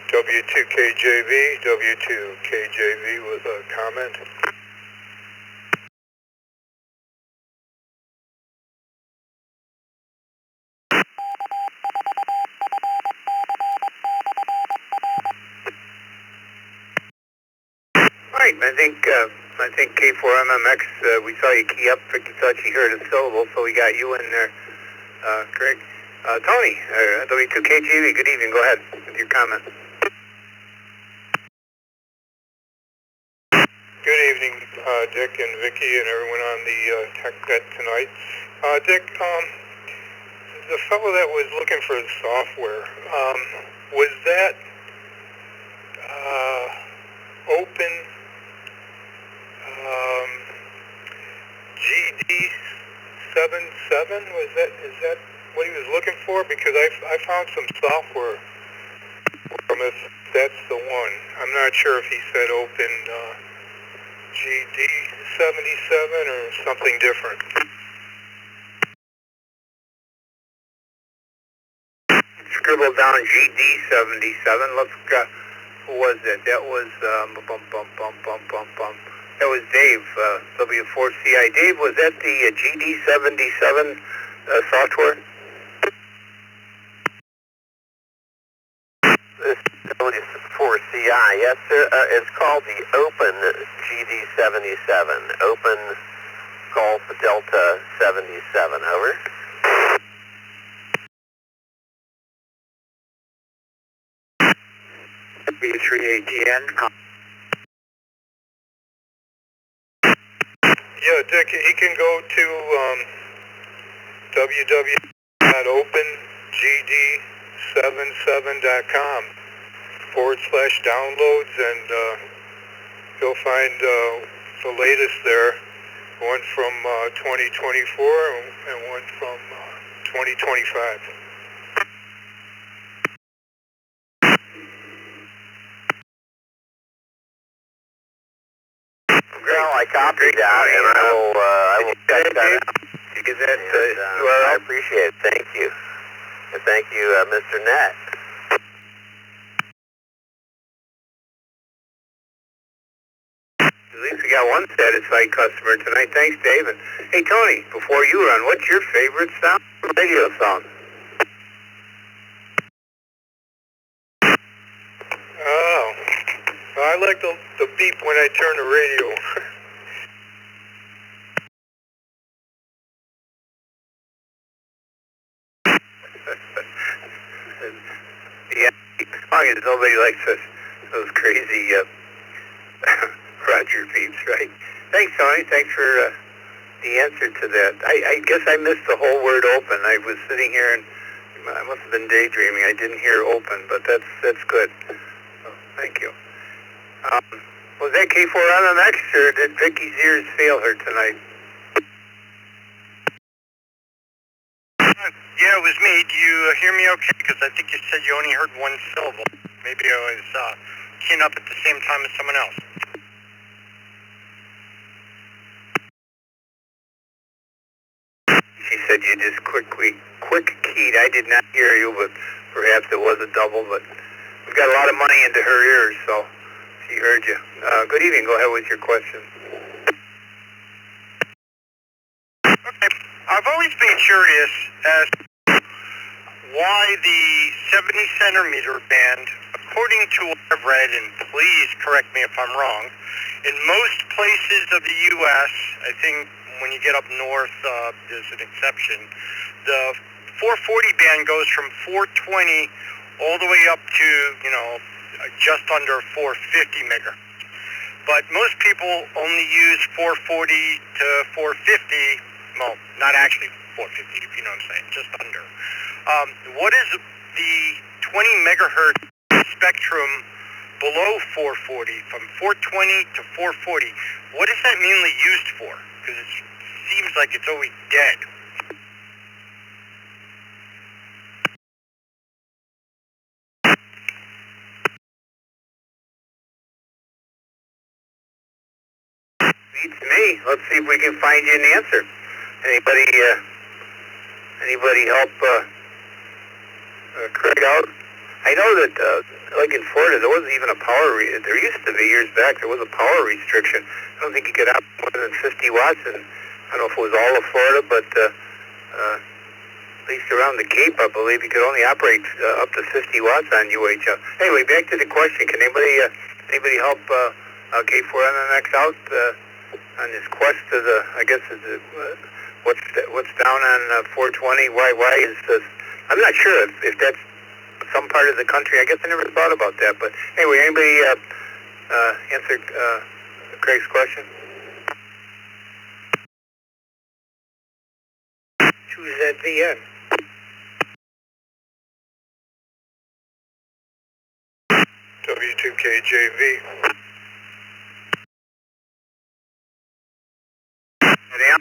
W2KJV, W2KJV with a comment. All right, I think K4MMX, we saw you key up. Vicky thought she heard a syllable, so we got you in there. Greg. Tony, W2KJV, good evening. Go ahead with your comment. Good evening, Dick and Vicky and everyone on the Tech Net tonight. Dick, the fellow that was looking for the software, was that open GD77? Is that what he was looking for? Because I found some software from it. That's the one. I'm not sure if he said open GD77 or something different. Scribble down GD77. Let's go. Who was that? That was that was Dave, W4CI. Dave, was that the GD77 software? This is W4CI. Yes, sir. It's called the Open GD77. Open Golf Delta 77. Over. W3ATN. Yeah, Dick, he can go to www.opengd77.com/downloads, and he'll find the latest there, one from 2024 and one from 2025. Well, I copied that, and I will check that out. You get that I appreciate it. Thank you. And thank you, Mr. Net. At least we got one satisfied customer tonight. Thanks, Dave. And hey, Tony, before you run, what's your favorite sound? Radio sound? Oh, I like the beep when I turn the radio. Yeah, as long as nobody likes those crazy Roger beeps, right? Thanks, Tony. Thanks for the answer to that. I guess I missed the whole word open. I was sitting here and I must have been daydreaming. I didn't hear open, but that's good. So, thank you. Was that K4MMX, or did Vicky's ears fail her tonight? Yeah, it was me. Do you hear me okay? Because I think you said you only heard one syllable. Maybe I was keying up at the same time as someone else. She said you just quick keyed. I did not hear you, but perhaps it was a double. But we've got a lot of money into her ears, so she heard you. Good evening. Go ahead with your question. Okay. I've always been curious as to why the 70 centimeter band, according to what I've read, and please correct me if I'm wrong, in most places of the U.S., I think when you get up north, there's an exception, the 440 band goes from 420 all the way up to, just under 450 megahertz. But most people only use 440 to 450, well, not actually 450, if you know what I'm saying, just under. What is the 20 megahertz spectrum below 440, from 420 to 440? What is that mainly used for? Because it seems like it's always dead. Beats me. Let's see if we can find you an answer. Anybody help Craig out? I know that, like in Florida, there wasn't even a there used to be years back, there was a power restriction. I don't think you could have more than 50 watts, and I don't know if it was all of Florida, but at least around the Cape, I believe you could only operate up to 50 watts on UHF. Anyway, back to the question. Can anybody help K4 on the next out on this quest to the, I guess, what's down on 420? Why is this? I'm not sure if that's some part of the country. I guess I never thought about that. But anyway, anybody answer Craig's question? 2ZVN. W2KJV.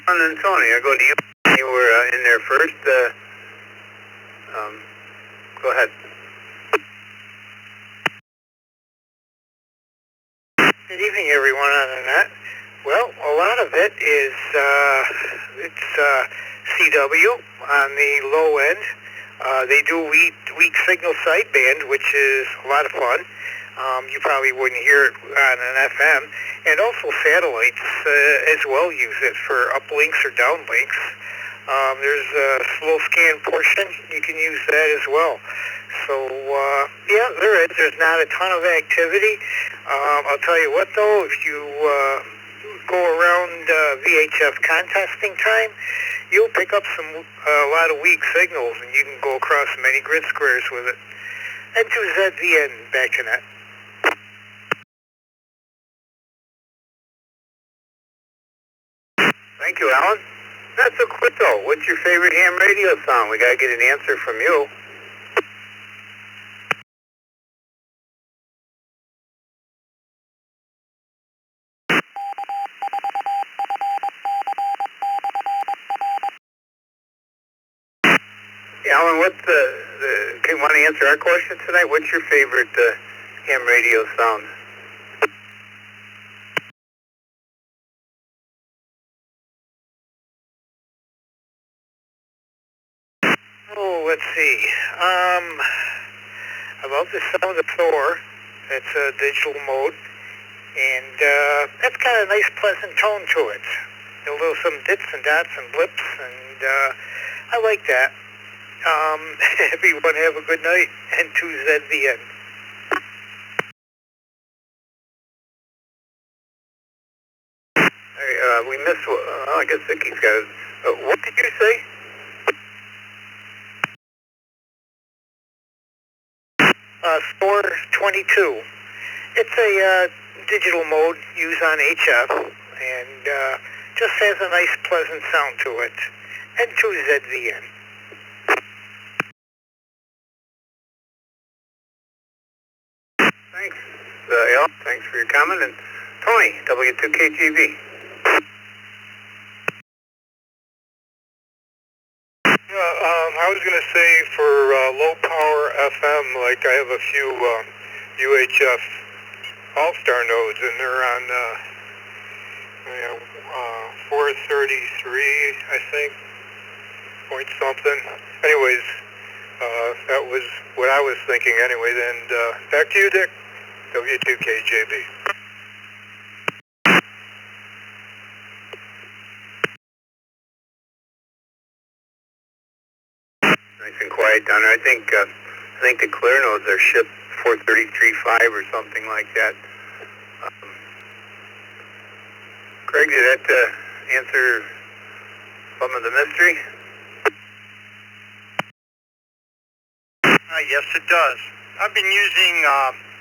Alan and Tony, I go to you. You were in there first. Go ahead. Good evening, everyone on the net. Well, a lot of it is it's CW on the low end. They do weak signal sideband, which is a lot of fun. You probably wouldn't hear it on an FM. And also satellites as well use it for uplinks or downlinks. There's a slow scan portion. You can use that as well. So, yeah, there's not a ton of activity. I'll tell you what, though, if you go around VHF contesting time, you'll pick up a lot of weak signals, and you can go across many grid squares with it. And to ZVN, back to net. Thank you, Alan. Not so quick, though. What's your favorite ham radio sound? We got to get an answer from you. Alan, what's you want to answer our question tonight? What's your favorite ham radio sound? Oh, let's see. I love the sound of Thor. It's a digital mode, and that's got a nice, pleasant tone to it. A little some dips and dots and blips, and I like that. Everyone have a good night, and to ZVN. We missed. I guess Vicky's got it. What did you say? Thor 22. It's a digital mode used on HF, and just has a nice, pleasant sound to it. And to ZVN. Thanks, Al. Thanks for your comment. And Tony, W2KGV. I was going to say for low power FM, like I have a few UHF All-Star nodes, and they're on 433, I think, point something. Anyways, that was what I was thinking anyway. Then back to you, Dick. W2KJB. Nice and quiet down there. I think the clear nodes are shipped 433.5 or something like that. Craig, did that answer some of the mystery? Yes, it does. I've been using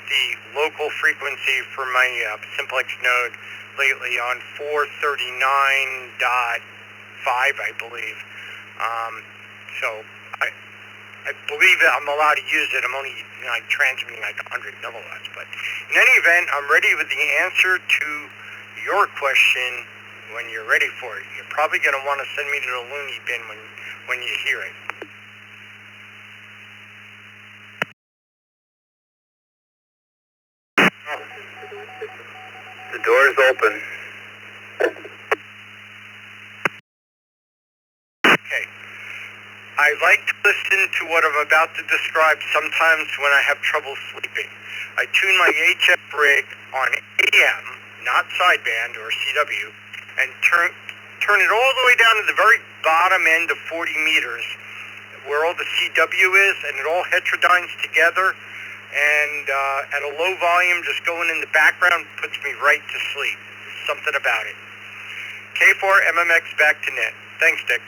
the local frequency for my simplex node lately on 439.5, I believe. So I believe that I'm allowed to use it. I'm only transmitting like 100 milliwatts. But in any event, I'm ready with the answer to your question when you're ready for it. You're probably going to want to send me to the loony bin when you hear it. The door is open. Okay. I like to listen to what I'm about to describe sometimes when I have trouble sleeping. I tune my HF rig on AM, not sideband or CW, and turn it all the way down to the very bottom end of 40 meters, where all the CW is, and it all heterodynes together, and at a low volume, just going in the background puts me right to sleep. Something about it. K4 MMX back to net. Thanks, Dick.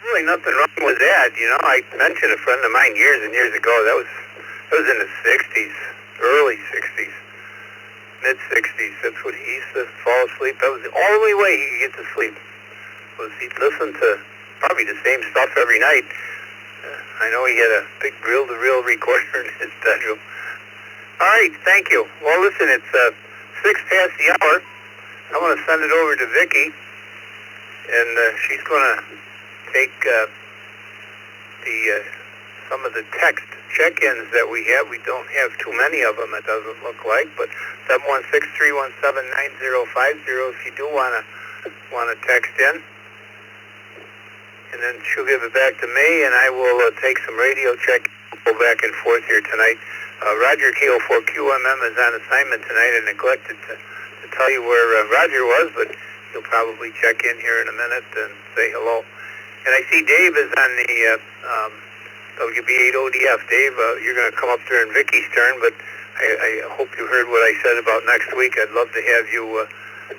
Really nothing wrong with that, you know. I mentioned a friend of mine years and years ago. That was in the 60s, early 60s, mid 60s. That's what he used to fall asleep. That was the only way he could get to sleep. Was he'd listen to probably the same stuff every night. I know he had a big reel-to-reel recorder in his bedroom. All right, thank you. Well, listen, it's 6 past the hour. I'm going to send it over to Vicki, and she's going to take some of the text check-ins that we have. We don't have too many of them, it doesn't look like, but 716-317-9050 if you do want to text in. And then she'll give it back to me, and I will take some radio check, go back and forth here tonight. Roger KO4QMM is on assignment tonight. I neglected to tell you where Roger was, but he'll probably check in here in a minute and say hello. And I see Dave is on the WB8ODF. Dave, you're going to come up during Vicky's turn, but I hope you heard what I said about next week. I'd love to have you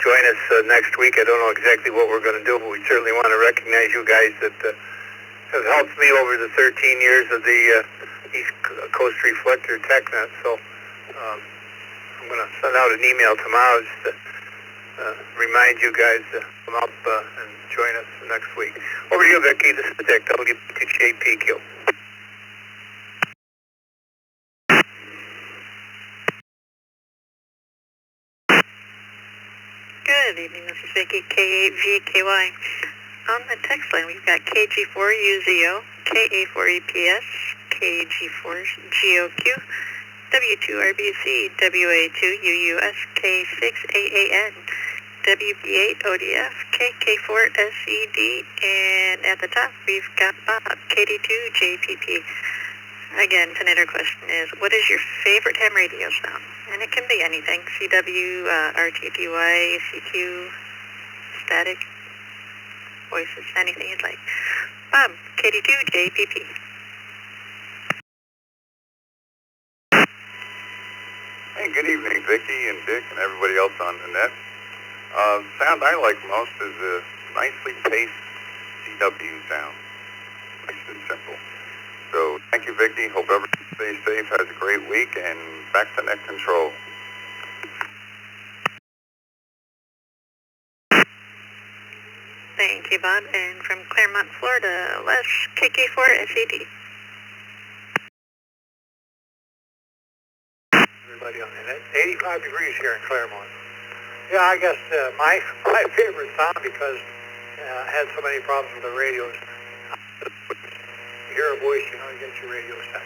join us next week. I don't know exactly what we're going to do, but we certainly want to recognize you guys that have helped me over the 13 years of the East Coast Reflector Tech Net. So I'm going to send out an email tomorrow just to remind you guys to come up and join us next week. Over to you, Vicki. This is Dick, WPQ. Good evening, this is Vicki, K8VKY. On the text line, we've got KG4UZO, KA4EPS, KG4GOQ, W2RBC, WA2UUS, K6AAN, WB8ODF, KK4SED, and at the top, we've got Bob, KD2JPP. Again, tonight our question is, what is your favorite ham radio sound? And it can be anything, CW, RTTY, CQ, static, voices, anything you'd like. Bob, KD2JPP. Hey, good evening, Vicki and Dick and everybody else on the net. The sound I like most is a nicely paced CW sound. Nice and simple. So thank you, Vicki. Hope everyone stays safe, has a great week, and back to net control. Thank you, Bob. And from Claremont, Florida, Les, KK4SED. Everybody on the net. 85 degrees here in Claremont. Yeah, I guess my favorite sound, because I had so many problems with the radios. You hear a voice, you know, you get your radio set.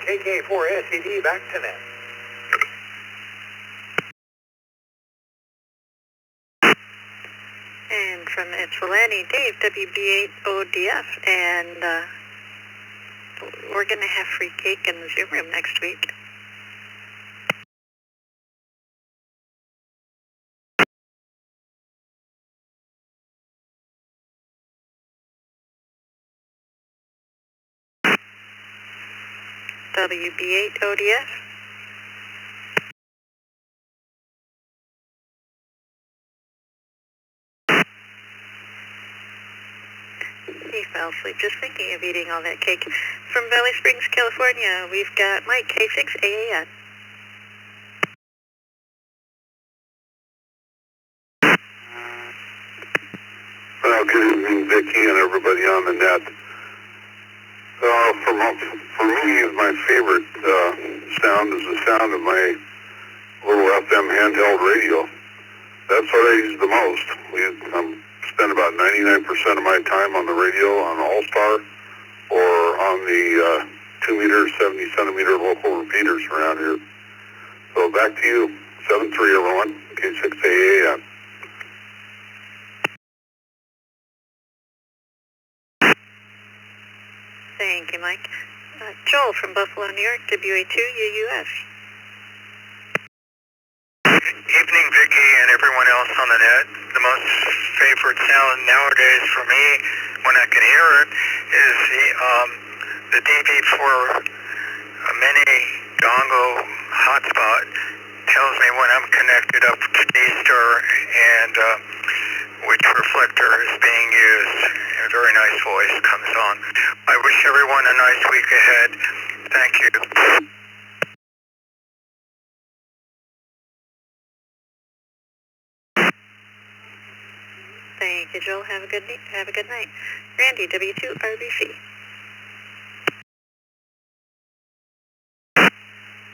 KK4SED, back to net. And from Ypsilanti, Dave, WB8ODF, and we're going to have free cake in the Zoom room next week. WB8ODF. He fell asleep just thinking of eating all that cake. From Valley Springs, California, we've got Mike, K6AAN. Good evening, Vicki, and everybody on the net. For me, my favorite sound is the sound of my little FM handheld radio. That's what I use the most. I spend about 99% of my time on the radio on All-Star or on the 2 meter, 70 centimeter local repeaters around here. So back to you, 7-3 everyone, K6AAN. Thank you, Mike. Joel from Buffalo, New York, WA2UUF. Evening, Vicki, and everyone else on the net. The most favorite sound nowadays for me, when I can hear it, is the DB4 mini dongle hotspot. Tells me when I'm connected up to Easter and which reflector is being used. A very nice voice comes on. I wish everyone a nice week ahead. Thank you. Thank you, Joel. Have a good night. Randy, W2RBC.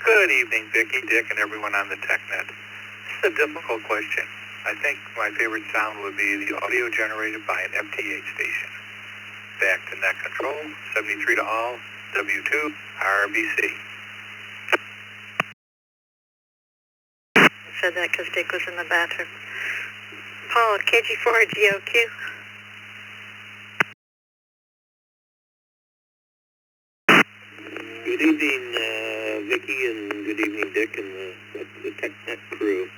Good evening, Vicki, Dick, and everyone on the Tech Net. This is a difficult question. I think my favorite sound would be the audio generated by an FTH station. Back to net control, 73 to all, W2, RBC. I said that because Dick was in the bathroom. Paul, KG4GOQ. Good evening, Vicki, and good evening, Dick, and the Tech Net crew.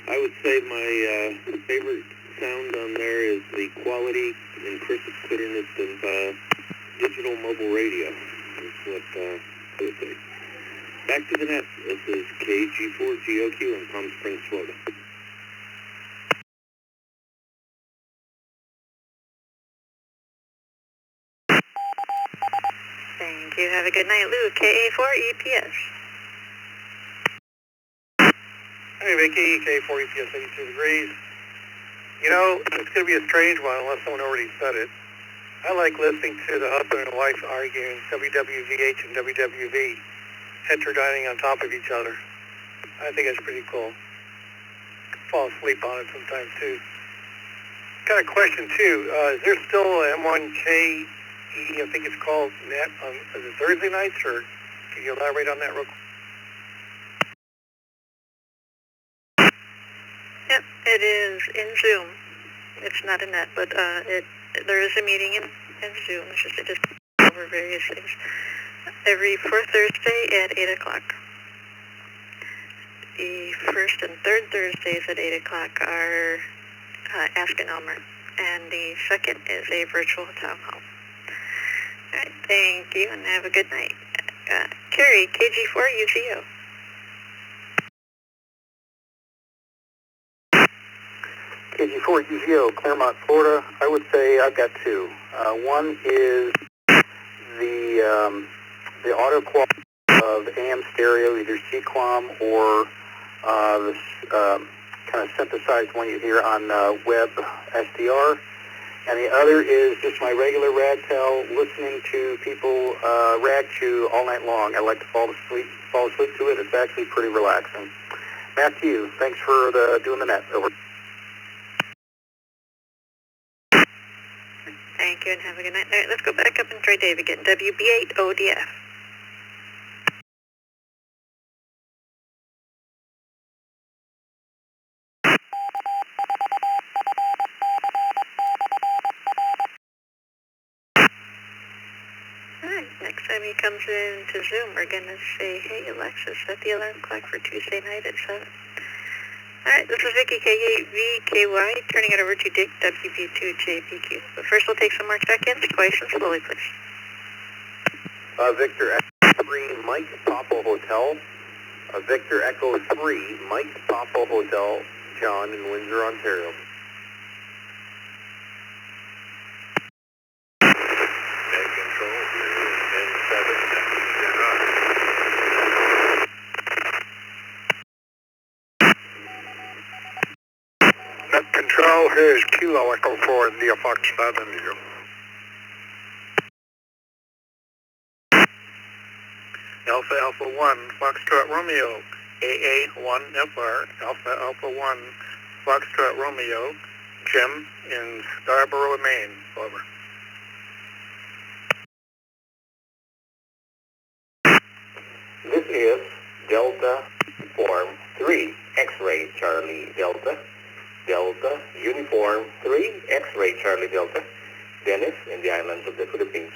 I would say my favorite sound on there is the quality and crisp clearness of digital mobile radio. That's what I would say. Back to the net. This is KG4GOQ in Palm Springs, Florida. Thank you. Have a good night, Lou. KA4EPS. Hey, Vicki, K4EPS 82 degrees. You know, it's going to be a strange one unless someone already said it. I like listening to the husband and wife arguing WWVH and WWV, heterodyning on top of each other. I think it's pretty cool. Fall asleep on it sometimes, too. Got a question, too. Is there still a M1KE, I think it's called, net on is it Thursday nights, or can you elaborate on that real quick? Yep, it is in Zoom. It's not a net, but there is a meeting in Zoom. It's just over various things. Every fourth Thursday at 8 o'clock. The first and third Thursdays at 8 o'clock are Ask an Elmer, and the second is a virtual town hall. All right, thank you, and have a good night. Carrie, KG4UZO. KG4UZO, Claremont, Florida. I would say I've got two. One is the audio quality of AM stereo, either CQAM or the kind of synthesized one you hear on web SDR. And the other is just my regular ragtail, listening to people rag chew all night long. I like to fall asleep to it. It's actually pretty relaxing. Back to you. Thanks for doing the net. Over. Thank you, and have a good night. All right, let's go back up and try Dave again. WB8ODF. All right, next time he comes into Zoom, we're going to say, hey, Alexa, set the alarm clock for Tuesday night at 7. All right, this is Vicki, KVKY, turning it over to Dick, WB2JPQ. But first we'll take some more check-ins, quiet and slowly, please. Victor Echo 3, Mike Papa Hotel. Victor Echo 3, Mike Papa Hotel, John in Windsor, Ontario. Hello, here's Kilo Echo 4 India Foxtrot India. Alpha Alpha 1, Foxtrot Romeo, AA1FR, Alpha Alpha 1, Foxtrot Romeo, Jim in Scarborough, Maine, over. This is Delta Uniform 3, X-Ray Charlie Delta. Delta Uniform 3, X-Ray Charlie Delta. Dennis in the islands of the Philippines.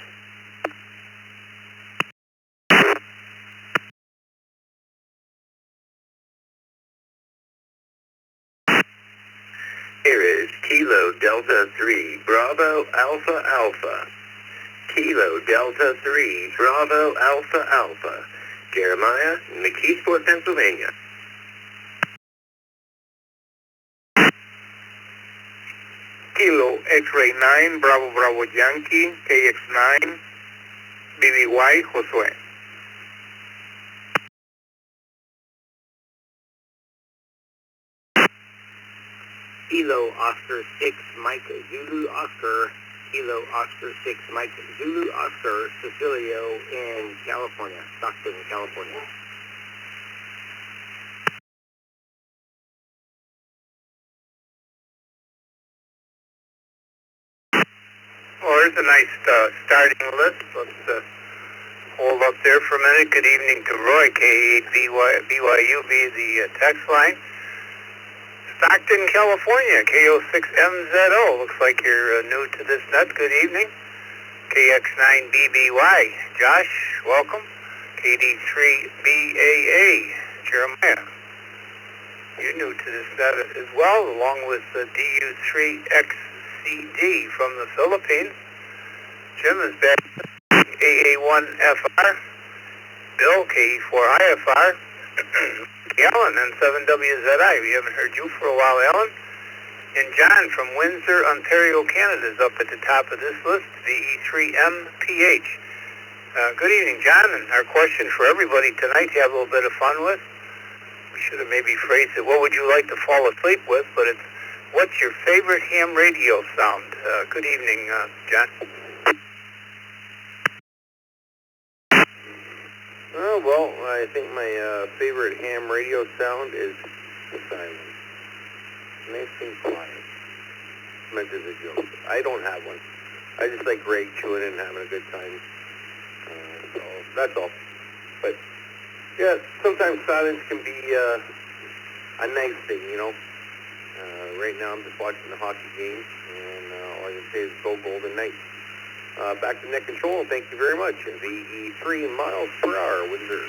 Here is Kilo Delta 3, Bravo Alpha Alpha. Kilo Delta 3, Bravo Alpha Alpha. Jeremiah, McKeesport, Pennsylvania. Kilo X-Ray 9, Bravo Bravo Yankee, KX9, BBY, Josue. Kilo Oscar 6, Mike Zulu Oscar. Kilo Oscar 6, Mike Zulu Oscar, Cecilio in California, Stockton, California. Well, there's a nice starting list. Let's hold up there for a minute. Good evening to Roy, K8BYU via the text line. Stockton, California, KO6MZO. Looks like you're new to this net. Good evening. KX9BBY. Josh, welcome. KD3BAA. Jeremiah. You're new to this net as well, along with DU3XCD from the Philippines. Jim is back. AA1FR. Bill, KE4IFR. Alan, N7WZI. We haven't heard you for a while, Alan. And John from Windsor, Ontario, Canada is up at the top of this list, VE3MPH. Good evening, John. And our question for everybody tonight to have a little bit of fun with, we should have maybe phrased it, what would you like to fall asleep with? But it's, what's your favorite ham radio sound? Good evening, John. Well, I think my favorite ham radio sound is the silence. Nice and quiet. Meant as a joke. I don't have one. I just like Greg chewing and having a good time. So that's all. But yeah, sometimes silence can be a nice thing, you know. Right now I'm just watching the hockey game, and all I can say is go Golden Knights. Back to net control. Thank you very much. VE 3 miles per hour, Windsor.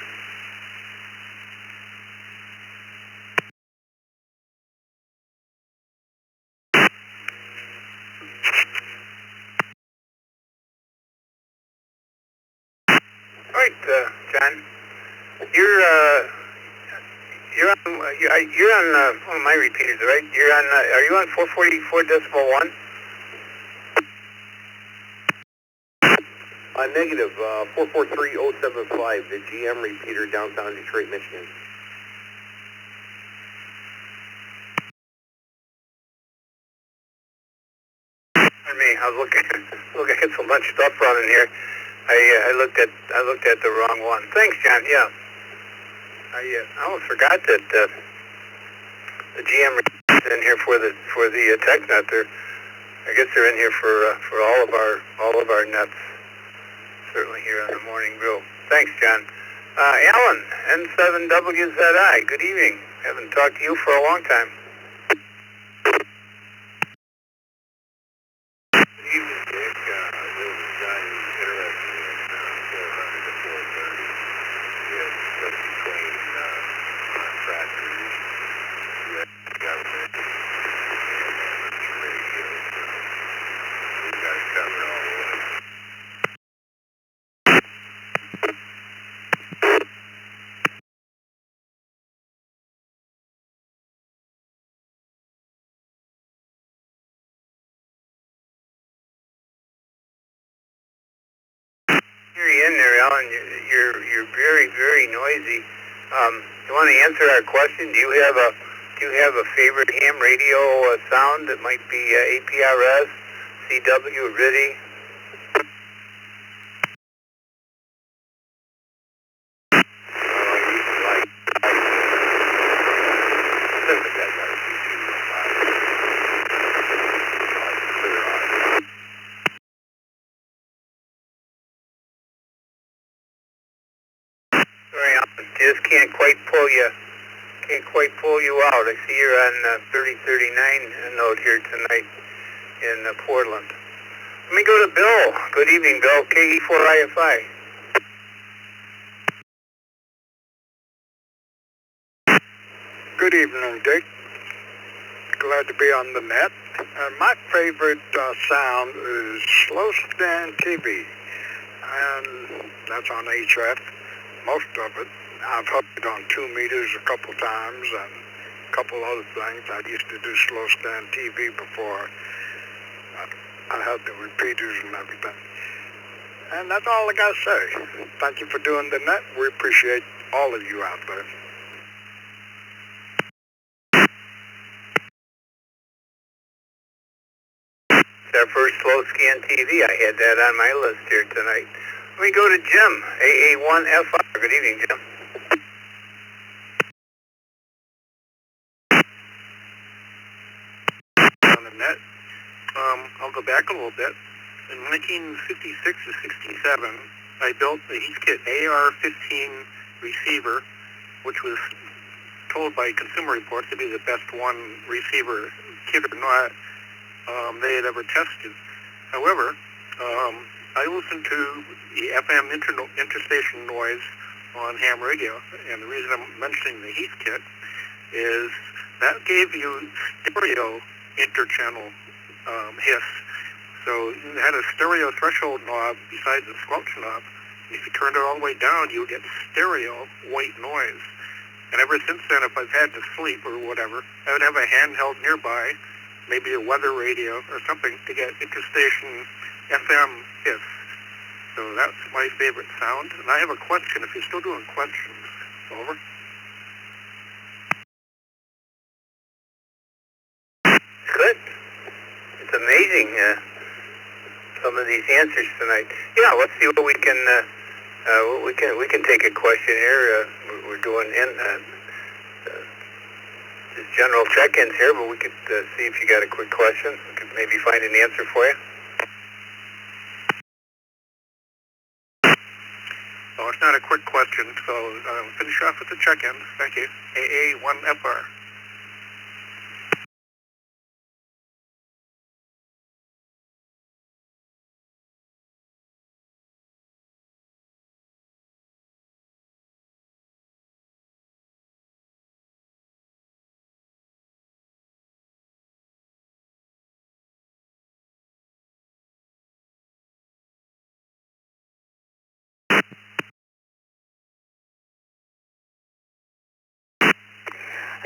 All right, John. You're on one of my repeaters, right? You're on. Are you on 444.1? Negative, 443075, the GM repeater, downtown Detroit, Michigan. Pardon me, I was looking at so much stuff running here. I looked at the wrong one. Thanks, John. Yeah, I almost forgot that the GM is in here for the Tech Net. I guess they're in here for all of our nets. Certainly here on the morning brew. Thanks, John. Alan, N7WZI. Good evening. Haven't talked to you for a long time. Good evening, Dick. This is John who's interested in 400 to 430. Yes, just between contractors, U.S. government, and amateur radio. So we've got it covered all the way. You're in there, Alan. You're very, very noisy. You want to answer our question? Do you have a Do you have a favorite ham radio sound that might be APRS, CW, RIDI? Just can't quite pull you out. I see you're on 3039 note here tonight in Portland. Let me go to Bill. Good evening, Bill. KE4IFI. Good evening, Dick. Glad to be on the net. My favorite sound is slow scan TV, and that's on HF. Most of it. I've hooked it on 2 meters a couple times and a couple other things. I used to do slow scan TV before I had the repeaters and everything. And that's all I got to say. Thank you for doing the net. We appreciate all of you out there. It's our first slow scan TV. I had that on my list here tonight. Let me go to Jim, AA1FR. Good evening, Jim. On the net, I'll go back a little bit. In 1956 to 67, I built the Heathkit AR-15 receiver, which was told by Consumer Reports to be the best one receiver, kit or not, they had ever tested. However, I listened to the FM interstation noise on ham radio, and the reason I'm mentioning the Heathkit is that gave you stereo interchannel hiss. So it had a stereo threshold knob besides the squelch knob. If you turned it all the way down, you would get stereo white noise. And ever since then, if I've had to sleep or whatever, I would have a handheld nearby, maybe a weather radio or something, to get interstation FM hiss. So that's my favorite sound. And I have a question, if you're still doing questions. Over. Good. It's amazing, some of these answers tonight. Yeah, let's see what we can take a question here. We're doing just general check-ins here, but we could see if you got a quick question. We could maybe find an answer for you. Oh, it's not a quick question, so finish off with the check-in. Thank you. AA1FR.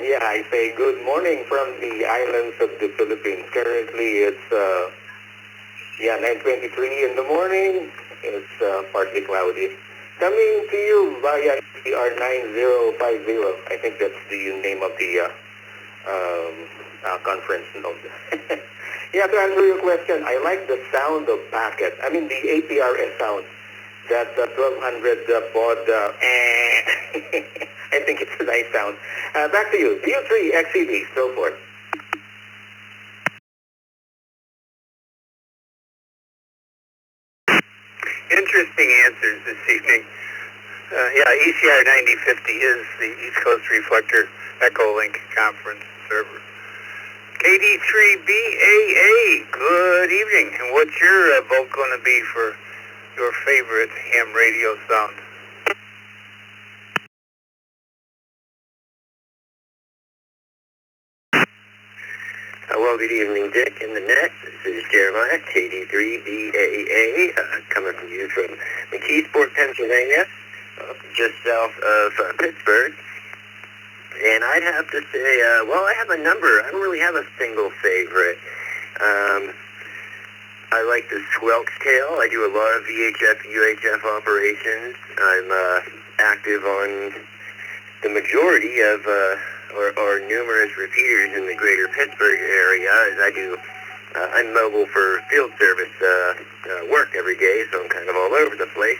Yeah, I say good morning from the islands of the Philippines. Currently, it's 9:23 in the morning. It's partly cloudy. Coming to you via ECR 9050. I think that's the name of the conference node. Yeah, to answer your question, I like the sound of packet. I mean, the APRS sound. That 1200 baud, I think it's a nice sound. Back to you. U3, XCD, so forth. Interesting answers this evening. ECR 9050 is the East Coast Reflector Echo Link Conference server. KD3BAA, good evening. And what's your vote going to be for your favorite ham radio sound? Well, good evening, Dick in the net. This is Jeremiah, KD3BAA, coming from you from McKeesport, Pennsylvania, just south of Pittsburgh. And I'd have to say, I have a number. I don't really have a single favorite. I like the squelch tail. I do a lot of VHF, UHF operations. I'm active on the majority of or numerous repeaters in the greater Pittsburgh area, as I do. I'm mobile for field service work every day, so I'm kind of all over the place.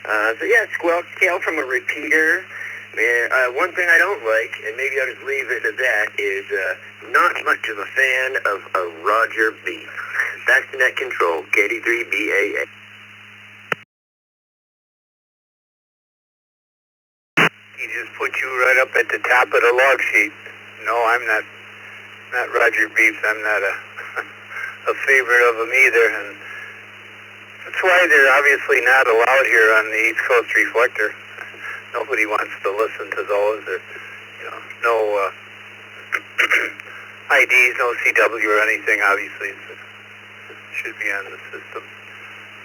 So yeah, squelch tail from a repeater. One thing I don't like, and maybe I'll just leave it at that, is not much of a fan of a Roger beep. Back to net control, K83BAA. He just put you right up at the top of the log sheet. No, I'm not Roger Beeps. I'm not a favorite of them either, and that's why they're obviously not allowed here on the East Coast Reflector. Nobody wants to listen to those. Or, no IDs, no CW or anything. Obviously, it should be on the system.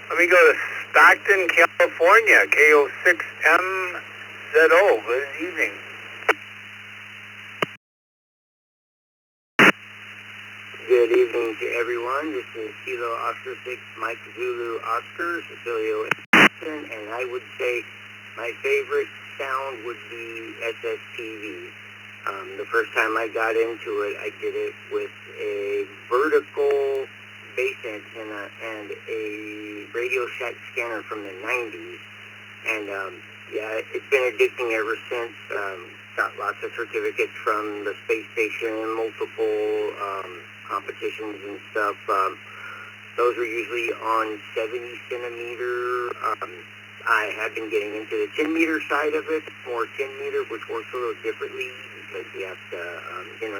Let me go to Stockton, California, KO6MZO. Good evening. Good evening to everyone. This is Kilo Oscar 6 Mike Zulu Oscar, Cecilio, and I would say my favorite sound would be SSTV. The first time I got into it, I did it with a vertical bass antenna and a Radio Shack scanner from the 90s. And yeah, it's been addicting ever since. Got lots of certificates from the space station, multiple competitions and stuff. Those are usually on 70 centimeter. I have been getting into the 10 meter side of it, more 10 meter, which works a little differently because you have to,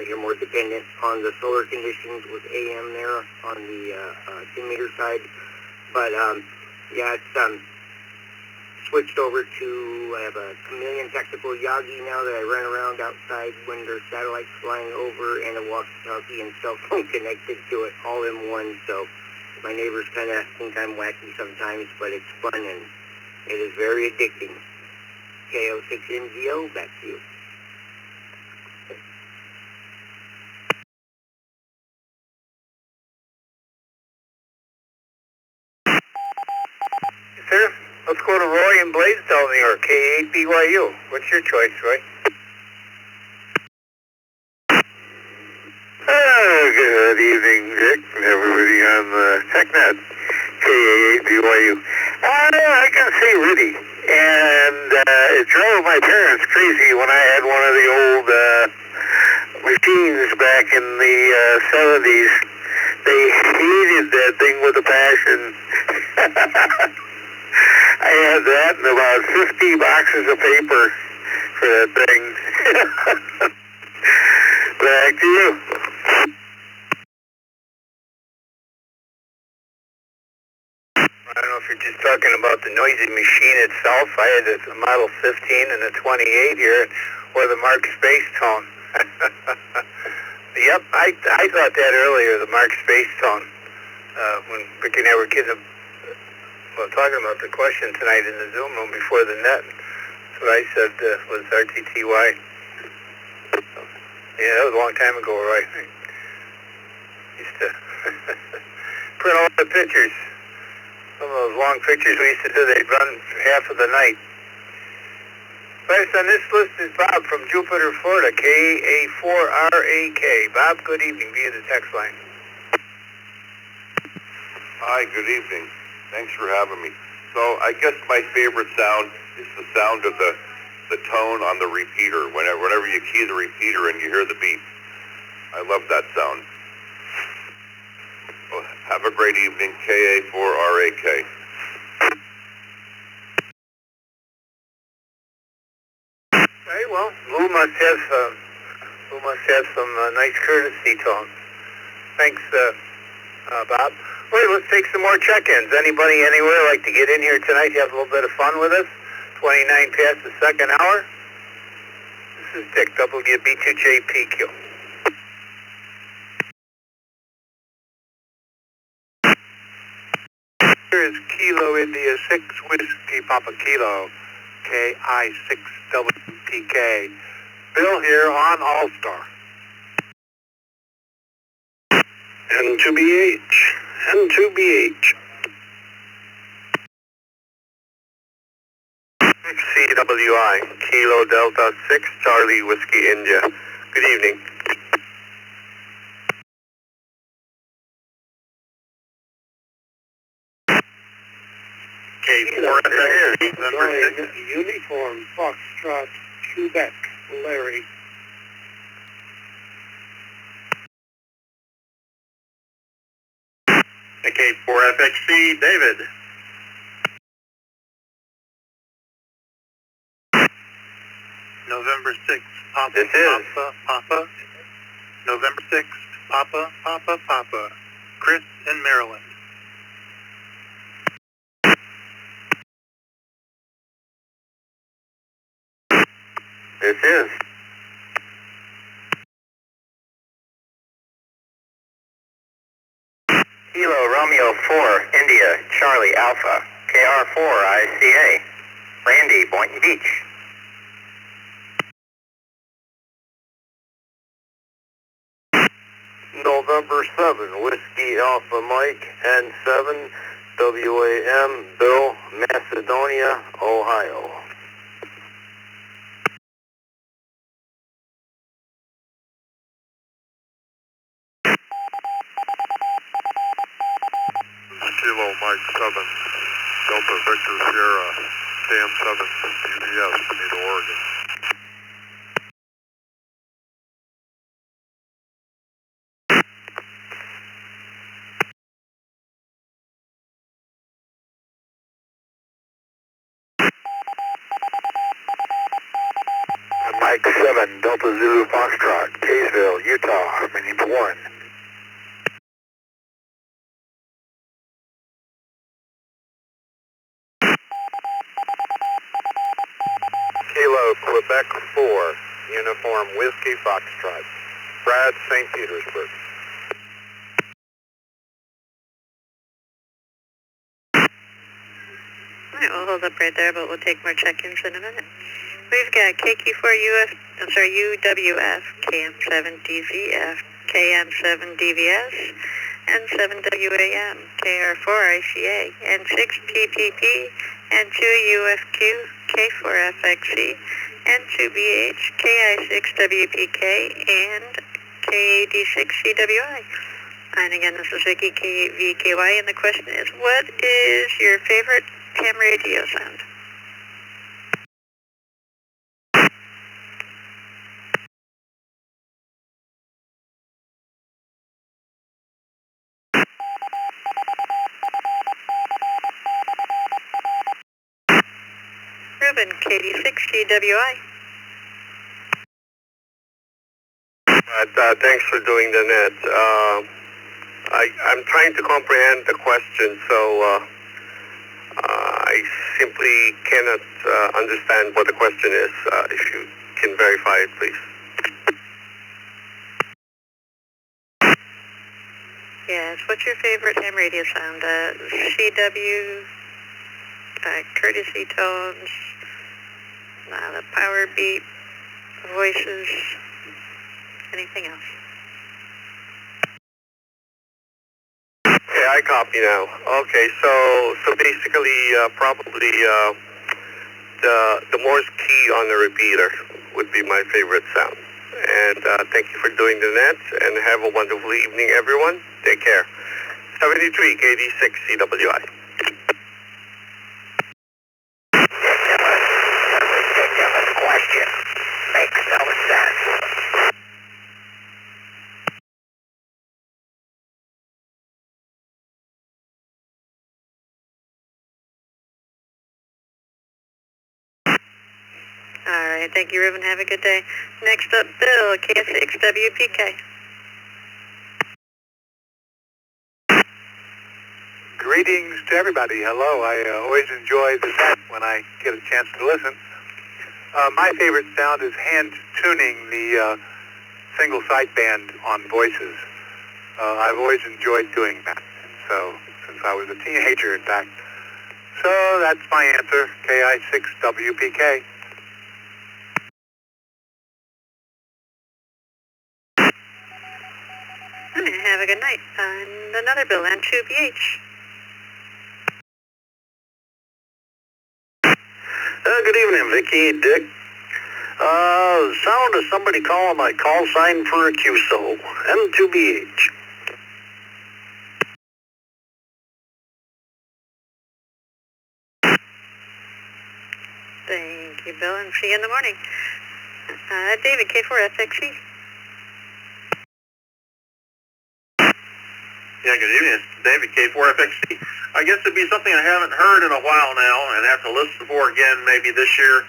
you're more dependent on the solar conditions with AM there on the 10 meter side. But yeah, it's switched over to, I have a Chameleon Tactical Yagi now that I run around outside when there's satellites flying over, and a walkie-talkie and cell phone connected to it all in one. So my neighbors kind of think I'm wacky sometimes, but it's fun and it is very addicting. KO6MGO, back to you. Sir, let's go to Roy in Blaisdell, New York, K8BYU. What's your choice, Roy? Good evening, Dick, and everybody on the Tech Net, K8BYU. I gotta say, Riddy, and it drove my parents crazy when I had one of the old machines back in the 70s. They hated that thing with a passion. I had that and about 50 boxes of paper for that thing. Back to you. I don't know if you're just talking about the noisy machine itself. I had a Model 15 and a 28 here, or the Mark Space Tone. Yep, I thought that earlier, the Mark Space Tone, when Rick and I were kids. Well, talking about the question tonight in the Zoom room before the net. That's what I said was RTTY. So, yeah, that was a long time ago, right? I used to print all the pictures. Some of those long pictures we used to do, they'd run half of the night. Last on this list is Bob from Jupiter, Florida, KA4RAK. Bob, good evening via the text line. Hi, good evening. Thanks for having me. So I guess my favorite sound is the sound of the tone on the repeater. Whenever you key the repeater and you hear the beep. I love that sound. Well, have a great evening, KA4RAK. Okay, well, Lou must have some nice courtesy tones. Thanks, Bob. Wait, let's take some more check-ins. Anybody anywhere like to get in here tonight, have a little bit of fun with us? 29 past the second hour. This is Dick, WB2JPQ. Here is Kilo India 6 Whiskey Papa Kilo, KI6WPK. Bill here on All-Star. N2BH. N2BH. CWI, Kilo Delta 6 Charlie Whiskey India. Good evening. K4FX. Uniform Foxtrot Quebec Larry. K4FXC David. November 6th, Papa, This is. Papa, Papa. November 6th, Papa, Papa, Papa. Chris in Maryland. This is. Kilo Romeo 4, India, Charlie Alpha, KR4 ICA, Randy, Boynton Beach. November 7, Whiskey Alpha Mike, N7, WAM, Bill, Macedonia, Ohio. Kilo Mike 7, Delta Victor Sierra, KM7, UBS, Benito, Oregon. Mike 7, Delta Zulu Foxtrot, Kaysville, Utah, Minute 1. Kilo Quebec 4, Uniform Whiskey Foxtrot, Brad, St. Petersburg. All right, we'll hold up right there, but we'll take more check-ins in a minute. We've got UWF, KM7DVF, KM7DVS, N7WAM, KR4ICA, N6PPP, N2UFQ, K4FXE, N2BH, KI6WPK, and KAD6CWI. And again, this is Vicky, KVKY, and the question is, what is your favorite ham radio sound? Ruben, KD6CWI. Thanks for doing the net. I'm trying to comprehend the question, so I simply cannot understand what the question is. If you can verify it, please. Yes, what's your favorite ham radio sound? CW, courtesy tones, the power beat, voices, anything else? Okay, I copy now. Okay, so basically, probably the Morse key on the repeater would be my favorite sound. And thank you for doing the net, and have a wonderful evening, everyone. Take care. 73 KD6 CWI. Question makes no sense. All right, thank you, Ruben. Have a good day. Next up, Bill, KS6WPK. Greetings to everybody. Hello. I always enjoy the net when I get a chance to listen. My favorite sound is hand tuning the single sideband on voices. I've always enjoyed doing that. So, since I was a teenager, in fact. So, that's my answer, KI6WPK. All right, have a good night. And another Bill, N2BH. Good evening, Vicky, Dick. Sound of somebody calling my call sign for a QSO. M2BH. Thank you, Bill, and see you in the morning. David, K4FXE. Yeah, good evening. It's David, K4FXE. I guess it'd be something I haven't heard in a while now and have to listen for again maybe this year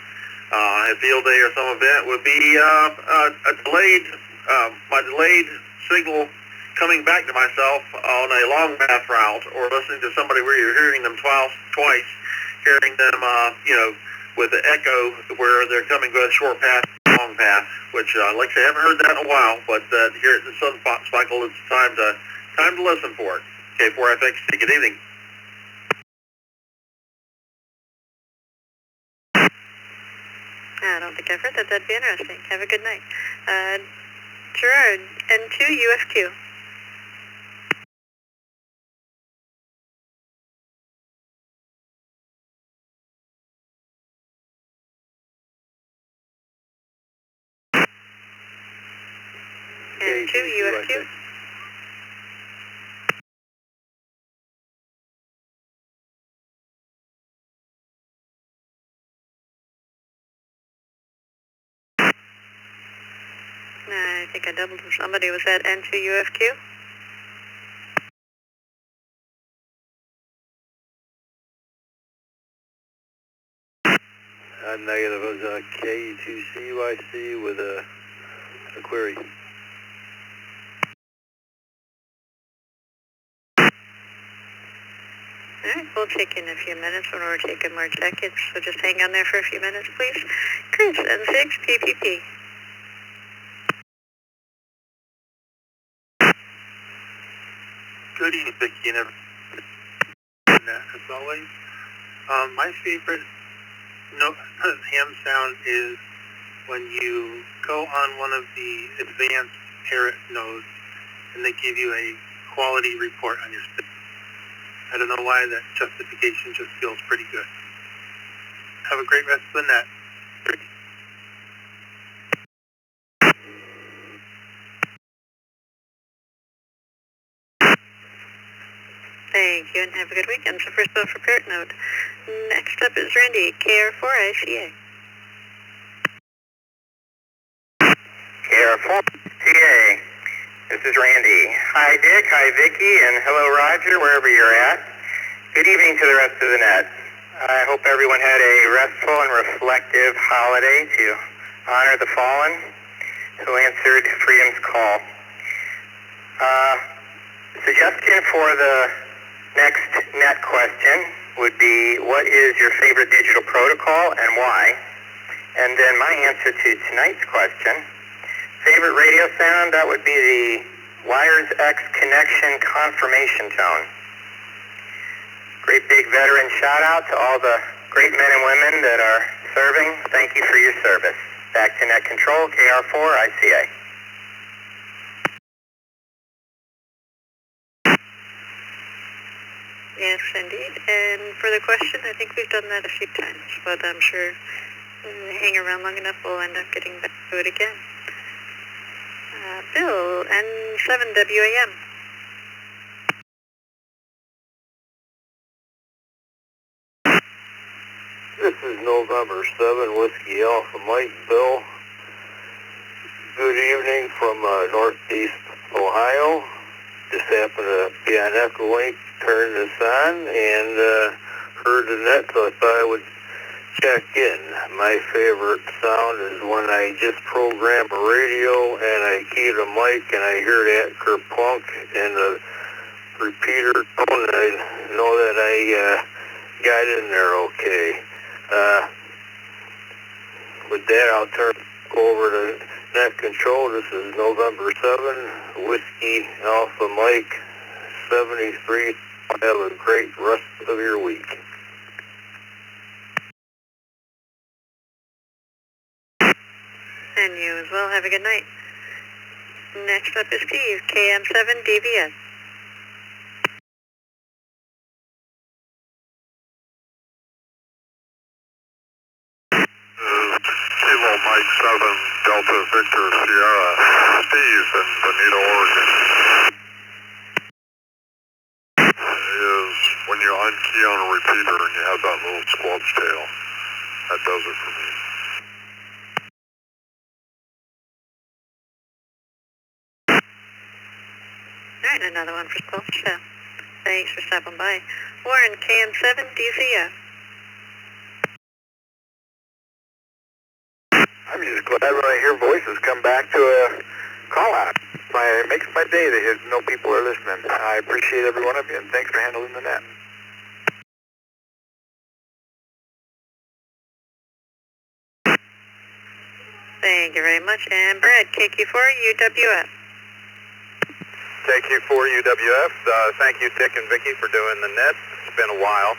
at Field Day or some event would be my delayed signal coming back to myself on a long path route, or listening to somebody where you're hearing them twice, hearing them, with the echo where they're coming with a short path, long path, which, like I say, I haven't heard that in a while, but here at the Sun Cycle, it's time to listen for it. K4FXT, good evening. I don't think I've heard that. That'd be interesting. Have a good night. Gerard, N2 UFQ. N2 UFQ. I think I doubled with somebody. Was that N2 UFQ? Negative. It was KE2CYC with a query. All right, we'll check in a few minutes when we're taking more check-ins, so just hang on there for a few minutes, please. Chris, N6 PPP. Good evening, Vicki, and as always. My favorite ham sound is when you go on one of the advanced parrot nodes and they give you a quality report on your system. I don't know why that justification just feels pretty good. Have a great rest of the net. Thank you, and have a good weekend. So first off, for parrot node. Next up is Randy, KR4ICA. KR4CA. This is Randy. Hi, Dick. Hi, Vicki. And hello, Roger, wherever you're at. Good evening to the rest of the net. I hope everyone had a restful and reflective holiday to honor the fallen who answered freedom's call. Suggestion for the next net question would be, what is your favorite digital protocol and why? And then my answer to tonight's question, favorite radio sound, that would be the Wires X connection confirmation tone. Great big veteran shout out to all the great men and women that are serving. Thank you for your service. Back to net control, KR4ICA. Yes, indeed. And for the question, I think we've done that a few times, but I'm sure hang around long enough, we'll end up getting back to it again. Bill, N7WAM. This is November 7, Whiskey Alpha Mike, Bill. Good evening from Northeast Ohio. Just happened to be on Echolink, turned this on, and heard the net, so I thought I would check in. My favorite sound is when I just program a radio and I key the mic and I hear that kerplunk and the repeater tone, and I know that I got in there okay. With that, I'll turn over to net control. This is November 7, Whiskey Alpha Mike 73. Have a great rest of your week. And you as well. Have a good night. Next up is Steve, KM7DVS. Hello, Mike. Mike 7 Delta Victor Sierra, Steve in Bonita, Oregon. Is when you unkey on a repeater and you have that little squelch tail. That does it for me. All right, another one for Squelch Tail. Thanks for stopping by. Warren, KM7, DCF. I'm just glad when I hear voices come back to a call out. It makes my day to know people are listening. I appreciate every one of you, and thanks for handling the net. Thank you very much. And Brad, KQ4, UWF. KQ4 UWF. Thank you, Dick and Vicki, for doing the net. It's been a while.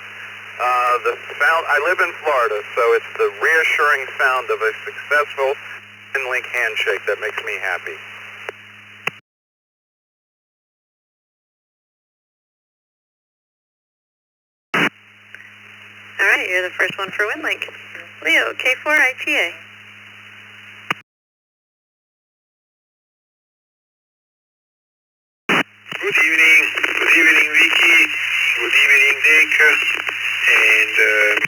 The sound, I live in Florida, so it's the reassuring sound of a successful in-link handshake that makes me happy. All right, you're the first one for WinLink. Leo, K4 ITA. Good evening Vicky, good evening Dick, and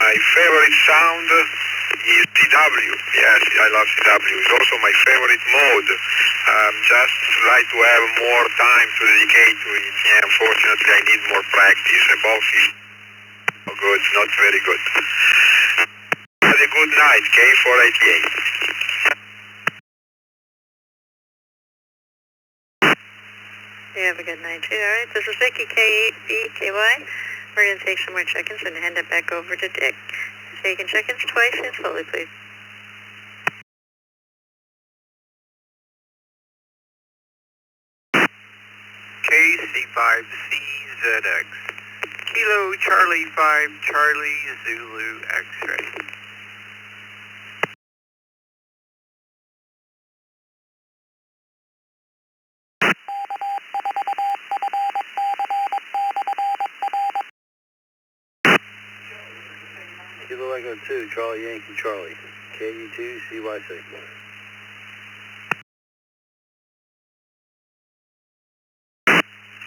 my favorite sound is CW. Yes, I love CW. It's also my favorite mode. Just like to have more time to dedicate to it. Yeah, unfortunately I need more practice. Both is no good, not very good. Have a good night, K488. You have a good night too. All right, this is Vicky, K8BKY. We're going to take some more check-ins and hand it back over to Dick. Taking check-ins twice and slowly, please. KC5CZX. Kilo Charlie 5 Charlie Zulu X-ray. Kilo Echo 2, Charlie Yankee Charlie, KE2 CY6.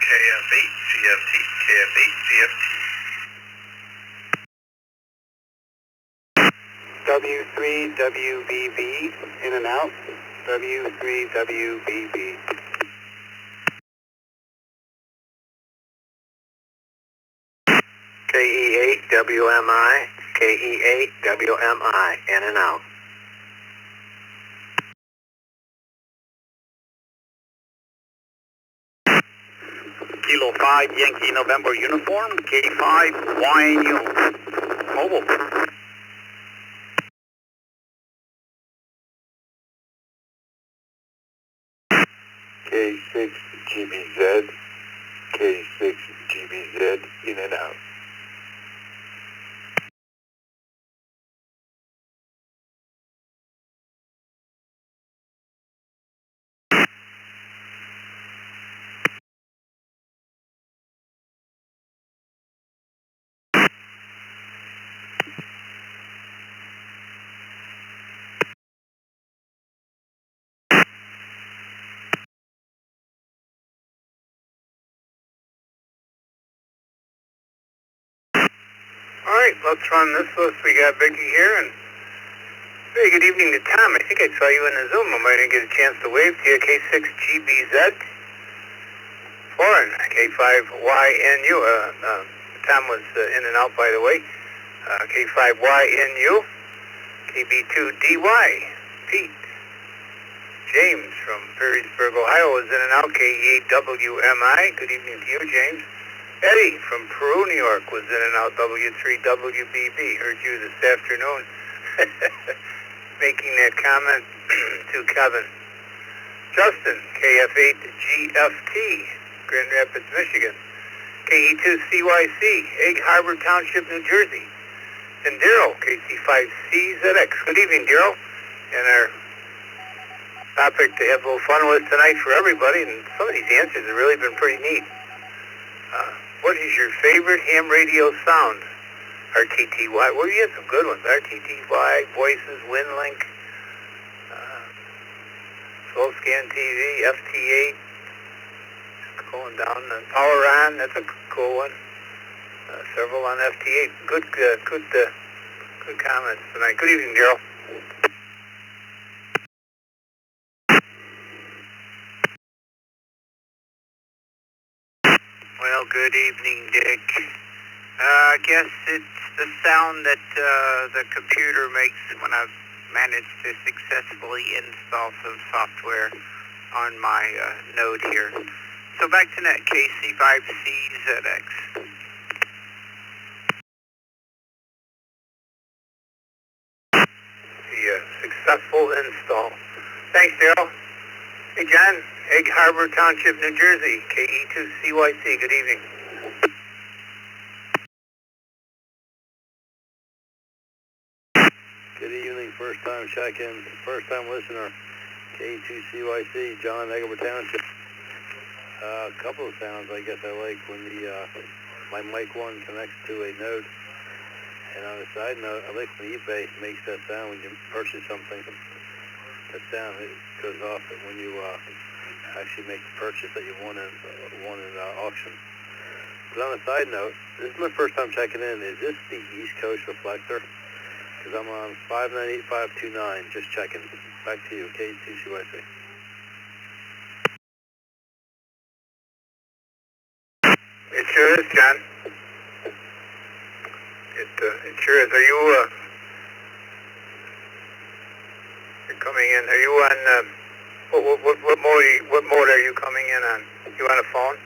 KF8 CFT, KF8 CFT. W3WBB, in and out, W3WBB. KE8WMI, KE8WMI, in and out. Kilo 5 Yankee November uniform, K5 YNU. Mobile. K6 GBZ, K6 GBZ, in and out. All right, let's run this list. We got Vicky here, and hey, good evening to Tom. I think I saw you in the Zoom. I might didn't get a chance to wave to you. K6GBZ. Foreign, K5YNU. Tom was in and out, by the way. K5YNU. KB2DY. Pete. James from Perrysburg, Ohio is in and out. KE8WMI. Good evening to you, James. Eddie from Peru, New York was in and out. W3WBB. Heard you this afternoon making that comment to Kevin. Justin, KF8GFT, Grand Rapids, Michigan. KE2CYC, Egg Harbor Township, New Jersey. And Daryl, KC5CZX. Good evening, Daryl. And our topic to have a little fun with tonight for everybody, and some of these answers have really been pretty neat. What is your favorite ham radio sound? RTTY. Well, you had some good ones. RTTY, Voices, WinLink. Slow Scan TV, FT8, going down. Power On, that's a cool one. Several on FT8. Good comments tonight. Good evening, Daryl. Well, good evening, Dick. I guess it's the sound that the computer makes when I've managed to successfully install some software on my node here. So back to net KC5CZX. The successful install. Thanks, Daryl. Hey, John, Egg Harbor Township, New Jersey, KE2CYC. Good evening. Good evening, first-time check-in, first-time listener, K2CYC, John, Egg Harbor Township. A couple of sounds I guess I like when my mic 1 connects to a node. And on a side note, I like when eBay makes that sound when you purchase something. That sound, it goes off when you actually make the purchase that you won in auction. But on a side note, this is my first time checking in. Is this the East Coast Reflector? Because I'm on 598.529, just checking. Back to you, K2CYC. It sure is, John. It sure is. Are you you're coming in? Are you on? What mode are you coming in on? You on a phone?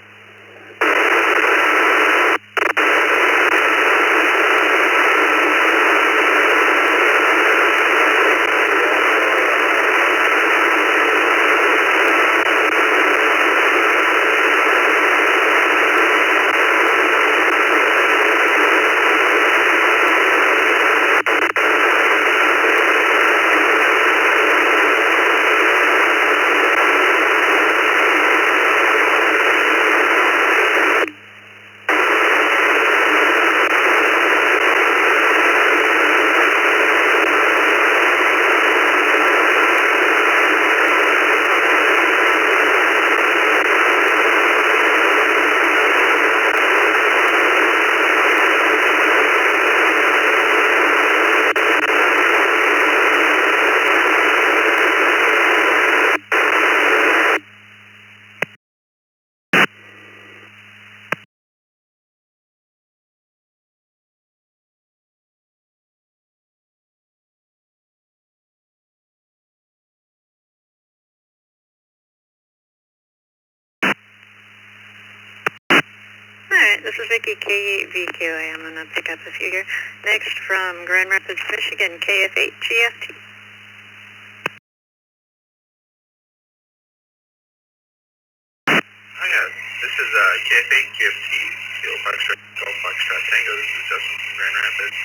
Alright, this is Vicky, KVQA. I'm going to pick up a few here. Next from Grand Rapids, Michigan, KF8GFT. Hi, this is KF8GFT, Kilo Foxtrot, Golf Foxtrot Tango. This is Justin from Grand Rapids.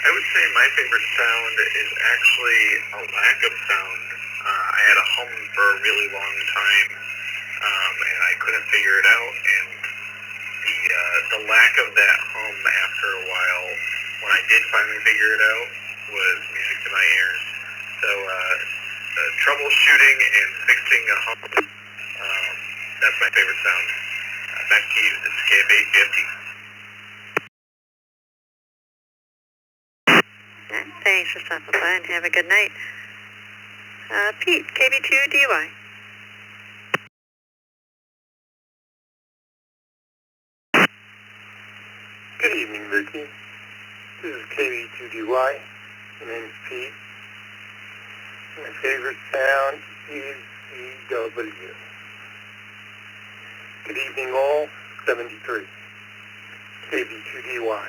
I would say my favorite sound is actually a lack of sound. I had a hum for a really long time, and I couldn't figure it out, and the lack of that hum after a while, when I did finally figure it out, was music to my ears. So troubleshooting and fixing a hum, that's my favorite sound. Back to you. This is KF8GFT. Thanks for stopping by and have a good night. Pete, KB2DY. Good evening, Vicky. This is KB2DY. My name is Pete. My favorite sound is EW. Good evening, all. 73. KB2DY.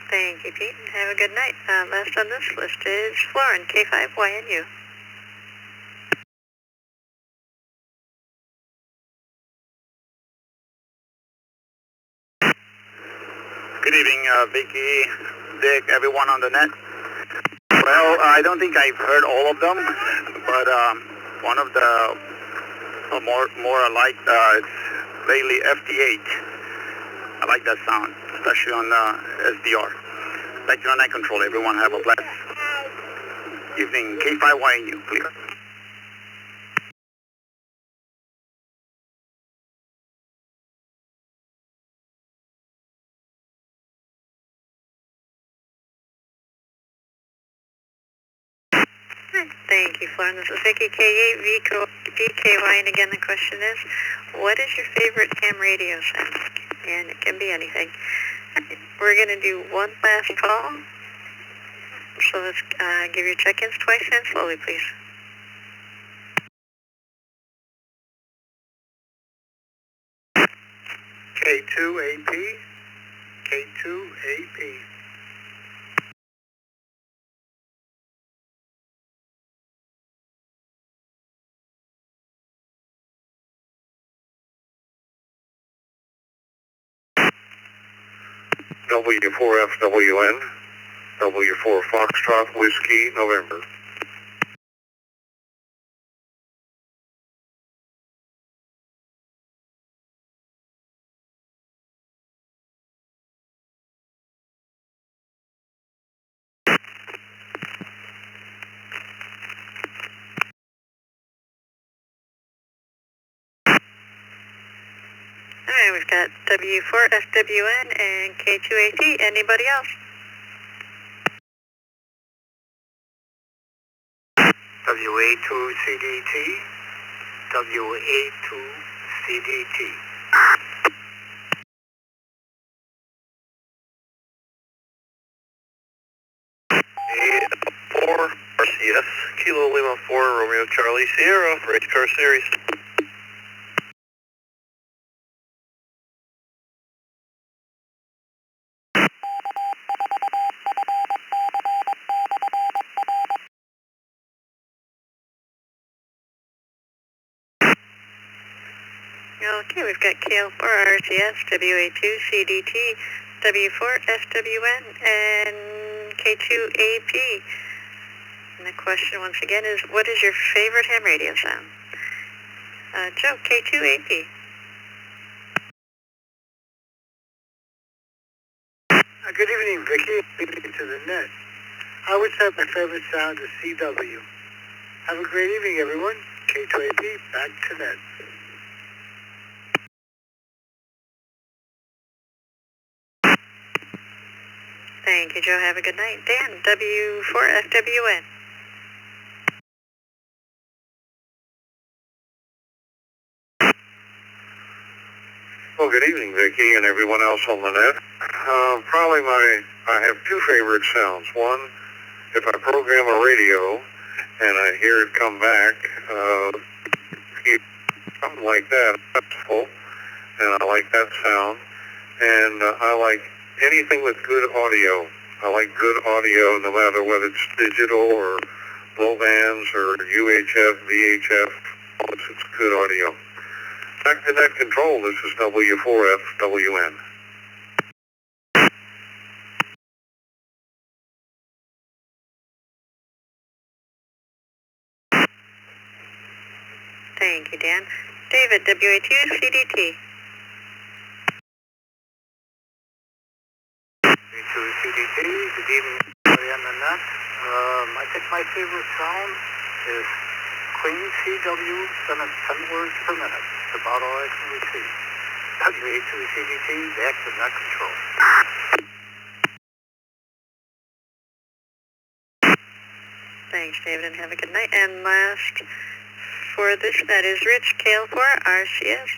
Thank you, Pete, and have a good night. Last on this list is Florin, K5YNU. Good evening, Vicky, Dick, everyone on the net. Well, I don't think I've heard all of them, but one of the more I like it's lately FT8. I like that sound, especially on SDR. Back to your net control. Everyone have a blessed evening. K5YNU, clear. Thank you, Florence. This is Vicky K8 VKY, and again the question is, what is your favorite ham radio sound? And it can be anything. We're going to do one last call. So let's give your check-ins twice and slowly, please. K2AP, K2AP. W4FWN, W4 Foxtrot Whiskey, November. All right, we've got W4FWN and K2AT. Anybody else? WA2CDT, WA2CDT. A4 RCS, Kilo Lima 4, Romeo Charlie Sierra, Race Car Series. Okay, we've got KL4 RCS, WA2 CDT, W4 FWN, and K2AP. And the question once again is, what is your favorite ham radio sound? Joe, K2AP. Good evening, Vicky. Good evening to the net. I would say my favorite sound is CW. Have a great evening, everyone. K2AP, back to net. Thank you, Joe. Have a good night. Dan, W4FWN. Well, good evening, Vicki, and everyone else on the net. I have two favorite sounds. One, if I program a radio and I hear it come back, something like that, that's full, and I like that sound. And I like anything with good audio. I like good audio, no matter whether it's digital or low bands or UHF, VHF, it's good audio. Back to net control, this is W4FWN. Thank you, Dan. David, WA2 CDT. CDT, good evening, everybody on the net. I think my favorite sound is clean CW, 10 words per minute. That's about all I can receive. WA2 CDT, back to net control. Thanks, David, and have a good night. And last for this, that is Rich, KL4 RCS.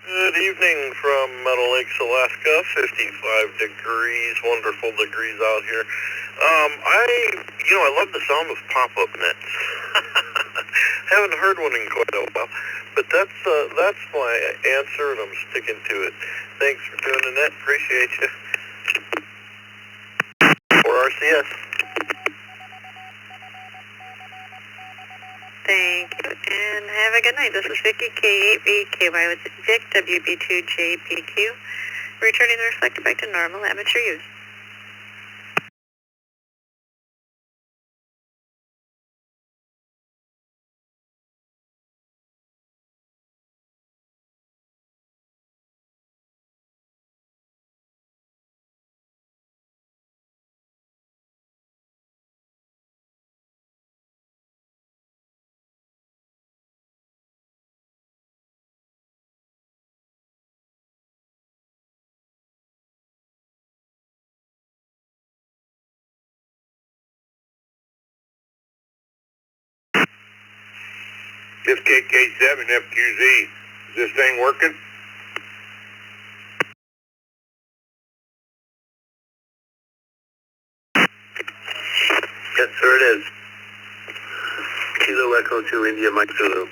Good evening from Meadow Lakes, Alaska. 55 degrees, wonderful degrees out here. I love the sound of pop-up nets. Haven't heard one in quite a while, but that's my answer, and I'm sticking to it. Thanks for doing the net. Appreciate you. For RCS. Thank you, and have a good night. This is Vicky, K8VKY with Dick, WB2JPQ, returning the reflector back to normal amateur use. This KK7 FQZ. Is this thing working? Yes, sir, it is. Kilo Echo 2 India Mike Zulu.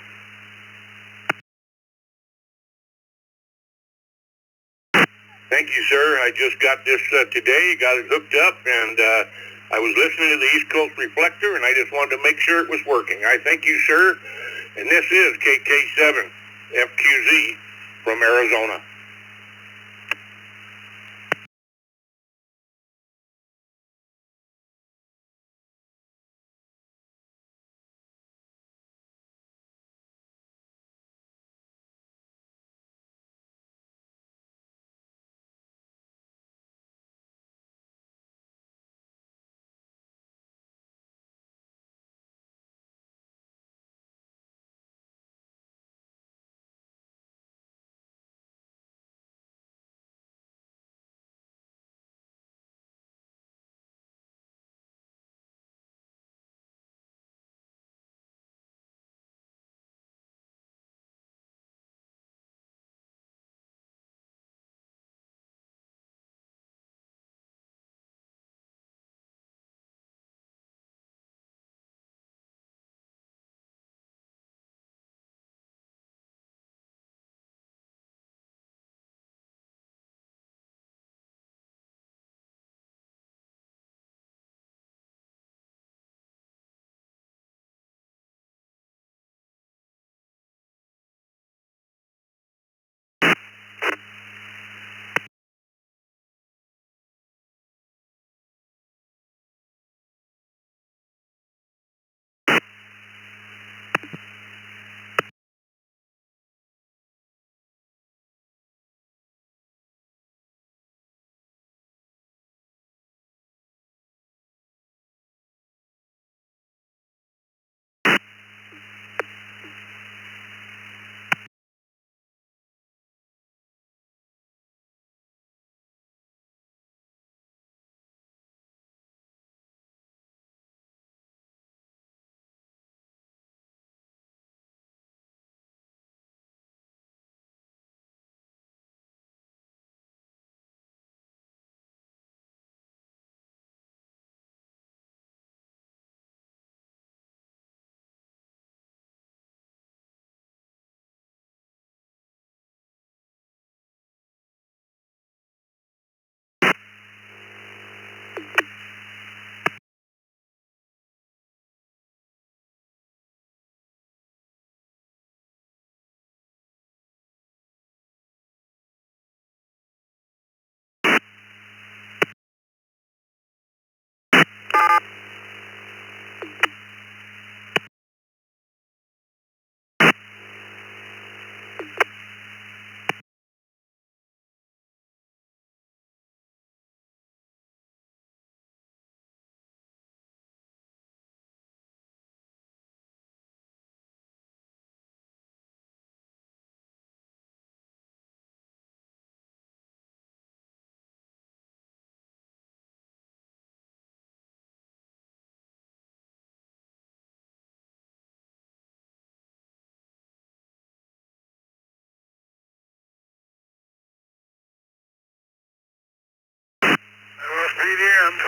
Thank you, sir. I just got this today, got it hooked up, and I was listening to the East Coast Reflector, and I just wanted to make sure it was working. I thank you, sir. And this is KK7 FQZ from Arizona. Feed in.